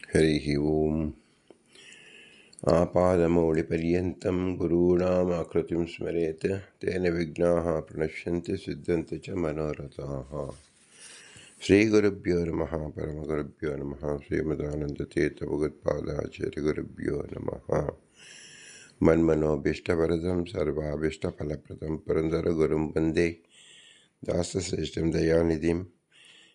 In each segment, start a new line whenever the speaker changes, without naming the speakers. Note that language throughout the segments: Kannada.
ಹರಿ ಓಂ. ಆಪಾದಮೌಳಿಪರ್ಯಂతం ಗುರೂಣಾಂ ಆಕೃತಿಂ ಸ್ಮರೇತ್ ತೇನ ವಿಘ್ನಾಃ ಪ್ರಣಶ್ಯಂತಿ ಸಿದ್ಧಂತಿ ಚ ಮನೋರಥಾಃ. ಶ್ರೀಗುರುಭ್ಯೋ ನಮಃ. ಪರಮಗುರುಭ್ಯೋ ನಮಃ. ಶ್ರೀಮದಾನಂದತೀರ್ಥಭಗವತ್ಪಾದಾಚಾರ್ಯಗುರುಭ್ಯೋ ನಮಃ. ಮನ್ಮನೋಭೀಷ್ಟವರದಂ ಸರ್ವಾಭೀಷ್ಟಫಲಪ್ರದಂ ಪುರಂದರಗುರುಂ ವಂದೇ ದಾಸಶ್ರೇಷ್ಠಂ ದಯಾನಿಧಿಂ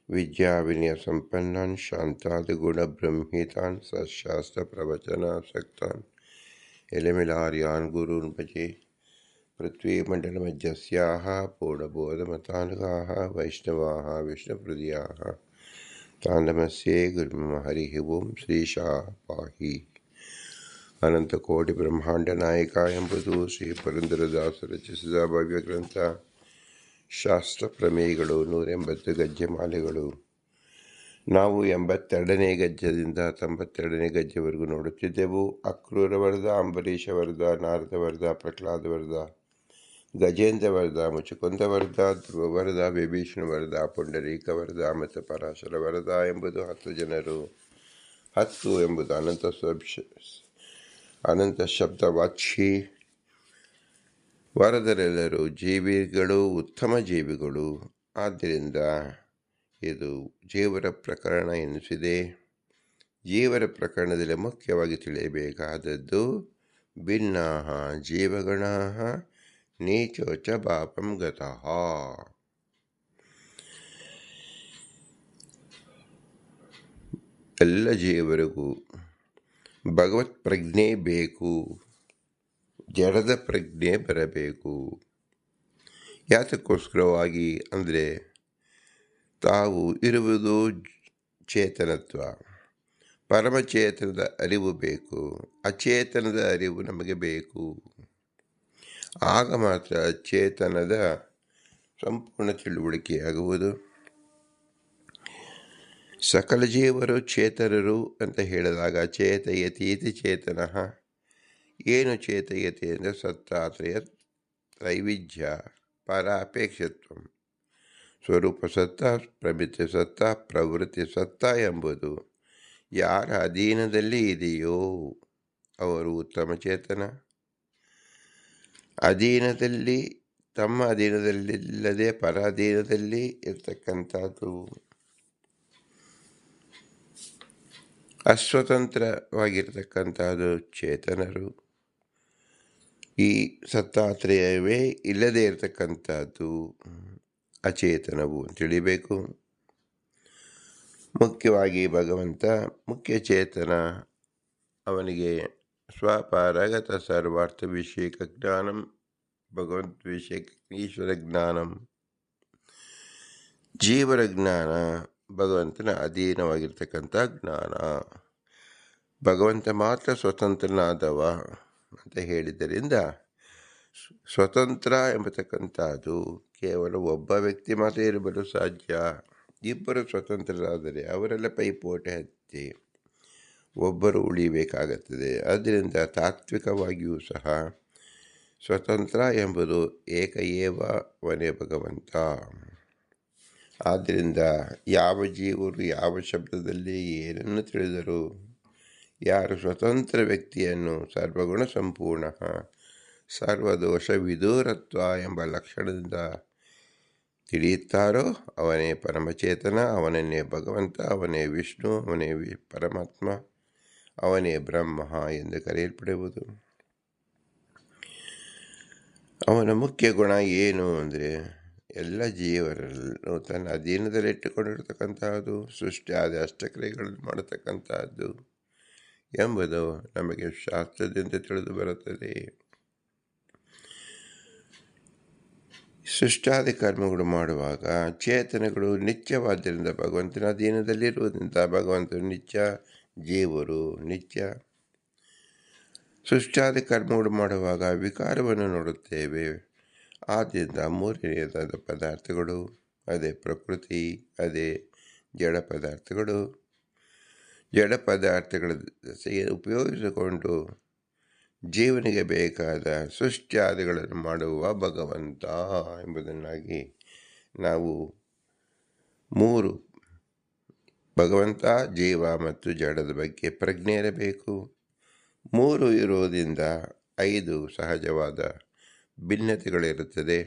ವಿದ್ಯಾವಿನಯಸಂಪನ್ನಾನ್ ಶಾಂತಾದಿಗುಣಬ್ರಹ್ಮಿತಾನ್ ಸಶಾಸ್ತ್ರಪ್ರವಚನಾಸಕ್ತಾನ್ ಎಲೆಮಿಲಾರ್ಯಾನ್ ಗುರೂನ್ ಭಜೆ. ಪೃಥ್ವೀಮಂಡಲಮಧ್ಯಸ್ಯಾಃ ಪೂರ್ಣಬೋಧಮತಾನುಗಾಃ ವೈಷ್ಣವಾಃ ವಿಷ್ಣುಹೃದಯಾಃ ತಾನ್ ನಮಸ್ಯೆ ಗುರುಂ. ಹರಿ ಓಂ. ಶ್ರೀಶಾ ಪಾಹಿ. ಅನಂತಕೋಟಿ ಬ್ರಹ್ಮಾಂಡ ನಾಯಕ ಎಂಬುದು ಶ್ರೀ ಪುರಂದರದಾಸರು ರಚಿಸಿದ ಭವ್ಯ ಗ್ರಂಥ. ಶಾಸ್ತ್ರ ಪ್ರಮೇಯಗಳು 180 ಗಜ್ಜೆ ಮಾಲೆಗಳು. ನಾವು 82ನೇ ಗಜ್ಜದಿಂದ 92ನೇ ಗಜ್ಜೆವರೆಗೂ ನೋಡುತ್ತಿದ್ದೆವು. ಅಕ್ರೂರ ವರದ, ಅಂಬರೀಷ ವರದ, ನಾರದ ವರದ, ಪ್ರಹ್ಲಾದ ವರದ, ಗಜೇಂದ್ರ ವರದ, ಮುಚುಕುಂದ ವರದ, ಧ್ರುವ ವರದ, ವಿಭೀಷಣ ವರದ, ಪುಂಡರೀಕ ವರದ ಮತ್ತು ಪರಾಶರ ವರದ ಎಂಬುದು 10 ಜನರು. 10 ಎಂಬುದು ಅನಂತ ಶಬ್ದವಾಚಿ. ವರದರೆಲ್ಲರೂ ಜೀವಿಗಳು, ಉತ್ತಮ ಜೀವಿಗಳು. ಆದ್ದರಿಂದ ಇದು ಜೀವರ ಪ್ರಕರಣ ಎನಿಸಿದೆ. ಜೀವರ ಪ್ರಕರಣದಲ್ಲಿ ಮುಖ್ಯವಾಗಿ ತಿಳಿಯಬೇಕಾದದ್ದು ಭಿನ್ನಾಃ ಜೀವಗಣಾಃ ನೀಚೋಚ ಪಾಪಂ ಗತಃ. ಎಲ್ಲ ಜೀವರಿಗೂ ಭಗವತ್ ಪ್ರಜ್ಞೆ ಬೇಕು, ಜಡದ ಪ್ರಜ್ಞೆ ಬರಬೇಕು. ಯಾತಕ್ಕೋಸ್ಕರವಾಗಿ ಅಂದರೆ ತಾವು ಇರುವುದು ಚೇತನತ್ವ, ಪರಮಚೇತನದ ಅರಿವು ಬೇಕು. ಅಚೇತನದ ಅರಿವು ನಮಗೆ ಬೇಕು. ಆಗ ಮಾತ್ರ ಚೇತನದ ಸಂಪೂರ್ಣ ತಿಳುವಳಿಕೆಯಾಗುವುದು. ಸಕಲ ಜೀವರು ಚೇತನರು ಅಂತ ಹೇಳಿದಾಗ ಚೇತಯತೀತಿ ಚೇತನಃ. ಏನು ಚೇತಯತೆ ಅಂದರೆ ಸತ್ತಾತ್ರಯ ತ್ರೈವಿಧ್ಯ ಪರಾಪೇಕ್ಷತ್ವ. ಸ್ವರೂಪ ಸತ್ತ, ಪ್ರಮಿತಿ ಸತ್ತ, ಪ್ರವೃತ್ತಿ ಸತ್ತ ಎಂಬುದು ಯಾರ ಅಧೀನದಲ್ಲಿ ಇದೆಯೋ ಅವರು ಉತ್ತಮ ಚೇತನ. ಅಧೀನದಲ್ಲಿ, ತಮ್ಮ ಅಧೀನದಲ್ಲಿಲ್ಲದೆ ಪರಾಧೀನದಲ್ಲಿ ಇರ್ತಕ್ಕಂಥದ್ದು ಅಸ್ವತಂತ್ರವಾಗಿರ್ತಕ್ಕಂಥದ್ದು ಚೇತನರು. ಈ ಸತ್ತಾತ್ರಯವೇ ಇಲ್ಲದೆ ಇರತಕ್ಕಂಥದ್ದು ಅಚೇತನವು ತಿಳಿಬೇಕು. ಮುಖ್ಯವಾಗಿ ಭಗವಂತ ಮುಖ್ಯ ಚೇತನ. ಅವನಿಗೆ ಸ್ವಪಾರಗತ ಸರ್ವಾರ್ಥ ವಿಷಯಕ ಜ್ಞಾನಂ, ಭಗವಂತ ವಿಷಯಕ ಈಶ್ವರ ಜ್ಞಾನಂ. ಜೀವರ ಜ್ಞಾನ ಭಗವಂತನ ಅಧೀನವಾಗಿರ್ತಕ್ಕಂಥ ಜ್ಞಾನ. ಭಗವಂತ ಮಾತ್ರ ಸ್ವತಂತ್ರನಾದವ ಅಂತ ಹೇಳಿದ್ದರಿಂದ ಸ್ವತಂತ್ರ ಎಂಬತಕ್ಕಂಥದ್ದು ಕೇವಲ ಒಬ್ಬ ವ್ಯಕ್ತಿ ಮಾತ್ರ ಇರಬಲು ಸಾಧ್ಯ. ಇಬ್ಬರು ಸ್ವತಂತ್ರರಾದರೆ ಅವರೆಲ್ಲ ಪೈಪೋಟಿ ಹತ್ತಿ ಒಬ್ಬರು ಉಳಿಬೇಕಾಗುತ್ತದೆ. ಆದ್ದರಿಂದ ತಾತ್ವಿಕವಾಗಿಯೂ ಸಹ ಸ್ವತಂತ್ರ ಎಂಬುದು ಏಕ ಏವನೇ ಭಗವಂತ. ಆದ್ದರಿಂದ ಯಾವ ಜೀವರು ಯಾವ ಶಬ್ದದಲ್ಲಿ ಏನನ್ನು ತಿಳಿದರು, ಯಾರು ಸ್ವತಂತ್ರ ವ್ಯಕ್ತಿಯನ್ನು ಸರ್ವಗುಣ ಸಂಪೂರ್ಣ ಸರ್ವದೋಷ ವಿದೂರತ್ವ ಎಂಬ ಲಕ್ಷಣದಿಂದ ತಿಳಿಯುತ್ತಾರೋ ಅವನೇ ಪರಮಚೇತನ, ಅವನನ್ನೇ ಭಗವಂತ, ಅವನೇ ವಿಷ್ಣು, ಅವನೇ ಪರಮಾತ್ಮ, ಅವನೇ ಬ್ರಹ್ಮ ಎಂದು ಕರೆಯಲ್ಪಡುವುದು. ಅವನ ಮುಖ್ಯ ಗುಣ ಏನು ಅಂದರೆ ಎಲ್ಲ ಜೀವರನ್ನು ತನ್ನ ಅಧೀನದಲ್ಲಿಟ್ಟುಕೊಂಡಿರ್ತಕ್ಕಂಥದ್ದು, ಸೃಷ್ಟಿಯಾದ ಅಷ್ಟಕ್ರಿಯೆಗಳನ್ನು ಮಾಡತಕ್ಕಂಥದ್ದು ಎಂಬುದು ನಮಗೆ ಶಾಸ್ತ್ರದಿಂದ ತಿಳಿದು ಬರುತ್ತದೆ. ಸೃಷ್ಟಾದಿ ಕರ್ಮಗಳು ಮಾಡುವಾಗ ಚೇತನಗಳು ನಿತ್ಯವಾದ್ದರಿಂದ ಭಗವಂತನ ಅಧೀನದಲ್ಲಿರುವುದರಿಂದ ಭಗವಂತನು ನಿತ್ಯ, ಜೀವರು ನಿತ್ಯ. ಸೃಷ್ಟಾದಿ ಕರ್ಮಗಳು ಮಾಡುವಾಗ ವಿಕಾರವನ್ನು ನೋಡುತ್ತೇವೆ. ಆದ್ದರಿಂದ ಮೂರನೆಯದಾದ ಪದಾರ್ಥಗಳು, ಅದೇ ಪ್ರಕೃತಿ, ಅದೇ ಜಡ ಪದಾರ್ಥಗಳು. ಜಡ ಪದಾರ್ಥಗಳ ಉಪಯೋಗಿಸಿಕೊಂಡು ಜೀವನಿಗೆ ಬೇಕಾದ ಸೃಷ್ಟಿಯಾದಿಗಳನ್ನು ಮಾಡುವ ಭಗವಂತ ಎಂಬುದನ್ನಾಗಿ ನಾವು 3 ಭಗವಂತ, ಜೀವ ಮತ್ತು ಜಡದ ಬಗ್ಗೆ ಪ್ರಜ್ಞೆ ಇರಬೇಕು. 3 ಇರುವುದರಿಂದ 5 ಸಹಜವಾದ ಭಿನ್ನತೆಗಳಿರುತ್ತದೆ.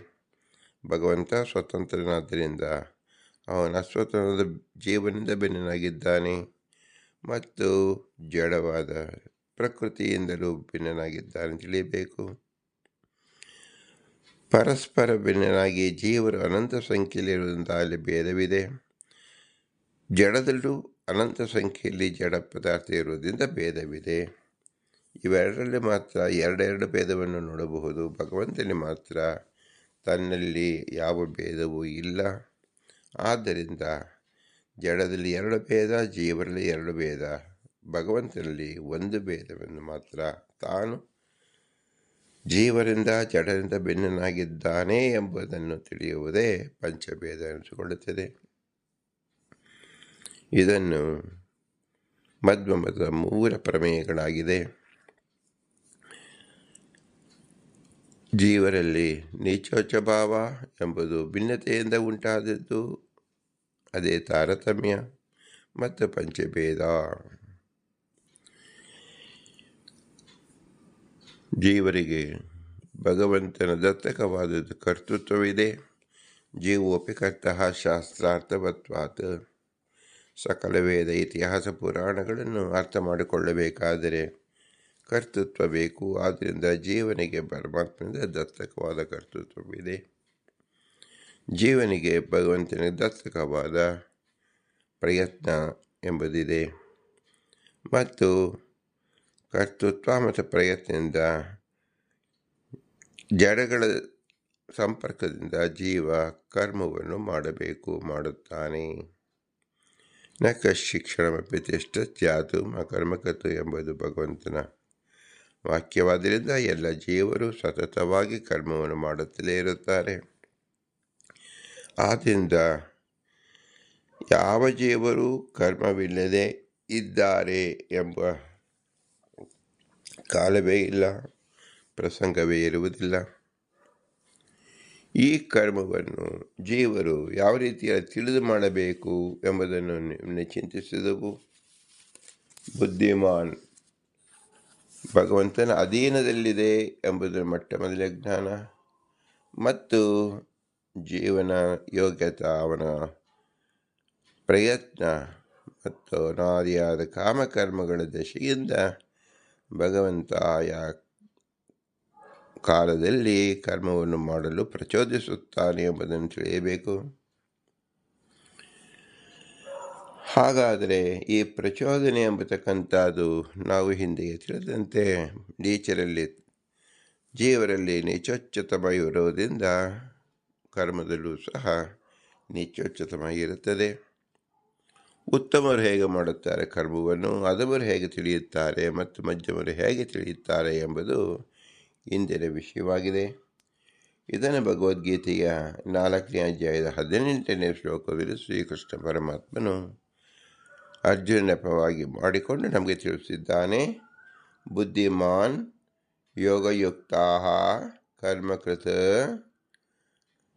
ಭಗವಂತ ಸ್ವತಂತ್ರನಾದ್ದರಿಂದ ಅವನ ಅಸ್ವತಂತ್ರದ ಜೀವನದಿಂದ ಭಿನ್ನನಾಗಿದ್ದಾನೆ ಮತ್ತು ಜಡವಾದ ಪ್ರಕೃತಿಯಿಂದಲೂ ಭಿನ್ನನಾಗಿದ್ದಾನೆ ತಿಳಿಯಬೇಕು. ಪರಸ್ಪರ ಭಿನ್ನನಾಗಿ ಜೀವರು ಅನಂತ ಸಂಖ್ಯೆಯಲ್ಲಿರುವುದರಿಂದ ಅಲ್ಲಿ ಭೇದವಿದೆ. ಜಡದಲ್ಲೂ ಅನಂತ ಸಂಖ್ಯೆಯಲ್ಲಿ ಜಡ ಪದಾರ್ಥ ಇರುವುದರಿಂದ ಭೇದವಿದೆ. ಇವೆರಡರಲ್ಲಿ ಮಾತ್ರ ಎರಡೆರಡು ಭೇದವನ್ನು ನೋಡಬಹುದು. ಭಗವಂತನಲ್ಲಿ ಮಾತ್ರ ತನ್ನಲ್ಲಿ ಯಾವ ಭೇದವೂ ಇಲ್ಲ. ಆದ್ದರಿಂದ ಜಡದಲ್ಲಿ 2 ಭೇದ, ಜೀವರಲ್ಲಿ 2 ಭೇದ. ಭಗವಂತನಲ್ಲಿ ಒಂದು ಭೇದವನ್ನು ಮಾತ್ರ, ತಾನು ಜೀವರಿಂದ ಜಡರಿಂದ ಭಿನ್ನನಾಗಿದ್ದಾನೆ ಎಂಬುದನ್ನು ತಿಳಿಯುವುದೇ ಪಂಚಭೇದ ಎನಿಸಿಕೊಳ್ಳುತ್ತದೆ. ಇದನ್ನು ಮಧ್ವಮತದ ಮೂಲ ಪ್ರಮೇಯಗಳಾಗಿದೆ. ಜೀವರಲ್ಲಿ ನೀಚೋಚ್ಚ ಭಾವ ಎಂಬುದು ಭಿನ್ನತೆಯಿಂದ ಉಂಟಾದದ್ದು, ಅದೇ ತಾರತಮ್ಯ ಮತ್ತು ಪಂಚಭೇದ. ಜೀವರಿಗೆ ಭಗವಂತನ ದತ್ತಕವಾದದ್ದು ಕರ್ತೃತ್ವವಿದೆ. ಜೀವೋಪಿ ಕರ್ತಃ ಶಾಸ್ತ್ರಾರ್ಥವತ್ವಾತ್. ಸಕಲ ವೇದ, ಇತಿಹಾಸ, ಪುರಾಣಗಳನ್ನು ಅರ್ಥ ಮಾಡಿಕೊಳ್ಳಬೇಕಾದರೆ ಕರ್ತೃತ್ವ ಬೇಕು. ಆದ್ದರಿಂದ ಜೀವನಿಗೆ ಪರಮಾತ್ಮನಿಂದ ದತ್ತಕವಾದ ಕರ್ತೃತ್ವವಿದೆ. ಜೀವನಿಗೆ ಭಗವಂತನಿಗೆ ದತ್ತಕವಾದ ಪ್ರಯತ್ನ ಎಂಬುದಿದೆ. ಮತ್ತು ಕರ್ತೃತ್ವ ಮತ್ತು ಪ್ರಯತ್ನದಿಂದ ಜಡಗಳ ಸಂಪರ್ಕದಿಂದ ಜೀವ ಕರ್ಮವನ್ನು ಮಾಡುತ್ತಾನೆ. ನ ಕಶ್ಚಿಕ್ಷಣಮಪಿ ತಿಷ್ಠತ್ಯಾತು ಅಕರ್ಮಕತ್ತು ಎಂಬುದು ಭಗವಂತನ ವಾಕ್ಯವಾದ್ದರಿಂದ ಎಲ್ಲ ಜೀವರು ಸತತವಾಗಿ ಕರ್ಮವನ್ನು ಮಾಡುತ್ತಲೇ ಇರುತ್ತಾರೆ. ಆದ್ದರಿಂದ ಯಾವ ಜೀವರು ಕರ್ಮವಿಲ್ಲದೆ ಇದ್ದಾರೆ ಎಂಬ ಕಾಲವೇ ಇಲ್ಲ, ಪ್ರಸಂಗವೇ ಇರುವುದಿಲ್ಲ. ಈ ಕರ್ಮವನ್ನು ಜೀವರು ಯಾವ ರೀತಿಯಲ್ಲಿ ತಿಳಿದು ಮಾಡಬೇಕು ಎಂಬುದನ್ನು ಚಿಂತಿಸಿದವು. ಬುದ್ಧಿಮಾನ್ ಭಗವಂತನ ಅಧೀನದಲ್ಲಿದೆ ಎಂಬುದರ ಮೊದಲ ಜ್ಞಾನ ಮತ್ತು ಜೀವನ ಯೋಗ್ಯತೆ, ಅವನ ಪ್ರಯತ್ನ ಮತ್ತು ಅನಾದಿಯಾದ ಕಾಮಕರ್ಮಗಳ ದಶೆಯಿಂದ ಭಗವಂತ ಆಯಾ ಕಾಲದಲ್ಲಿ ಕರ್ಮವನ್ನು ಮಾಡಲು ಪ್ರಚೋದಿಸುತ್ತಾನೆ ಎಂಬುದನ್ನು ತಿಳಿಯಬೇಕು. ಹಾಗಾದರೆ ಈ ಪ್ರಚೋದನೆ ಎಂಬತಕ್ಕಂಥದ್ದು ನಾವು ಹಿಂದೆ ತಿಳಿದಂತೆ ಜೀವರಲ್ಲಿ ನೀಚೋಚ್ಚತಮ ಇರುವುದರಿಂದ ಕರ್ಮದಲ್ಲೂ ಸಹ ನೀಚೋಚ್ಚತಮ ಇರುತ್ತದೆ. ಉತ್ತಮರು ಹೇಗೆ ಮಾಡುತ್ತಾರೆ ಕರ್ಮವನ್ನು, ಅಧಮರು ಹೇಗೆ ತಿಳಿಯುತ್ತಾರೆ ಮತ್ತು ಮಧ್ಯಮರು ಹೇಗೆ ತಿಳಿಯುತ್ತಾರೆ ಎಂಬುದು ಇಂದಿನ ವಿಷಯವಾಗಿದೆ. ಇದನ್ನು ಭಗವದ್ಗೀತೆಯ 4ನೇ ಅಧ್ಯಾಯದ 18ನೇ ಶ್ಲೋಕದಲ್ಲಿ ಶ್ರೀಕೃಷ್ಣ ಪರಮಾತ್ಮನು ಅರ್ಜುನ ನೆಪವಾಗಿ ಮಾಡಿಕೊಂಡು ನಮಗೆ ತಿಳಿಸಿದ್ದಾನೆ. ಬುದ್ಧಿಮಾನ್ ಯೋಗಯುಕ್ತಾ ಕರ್ಮಕೃತ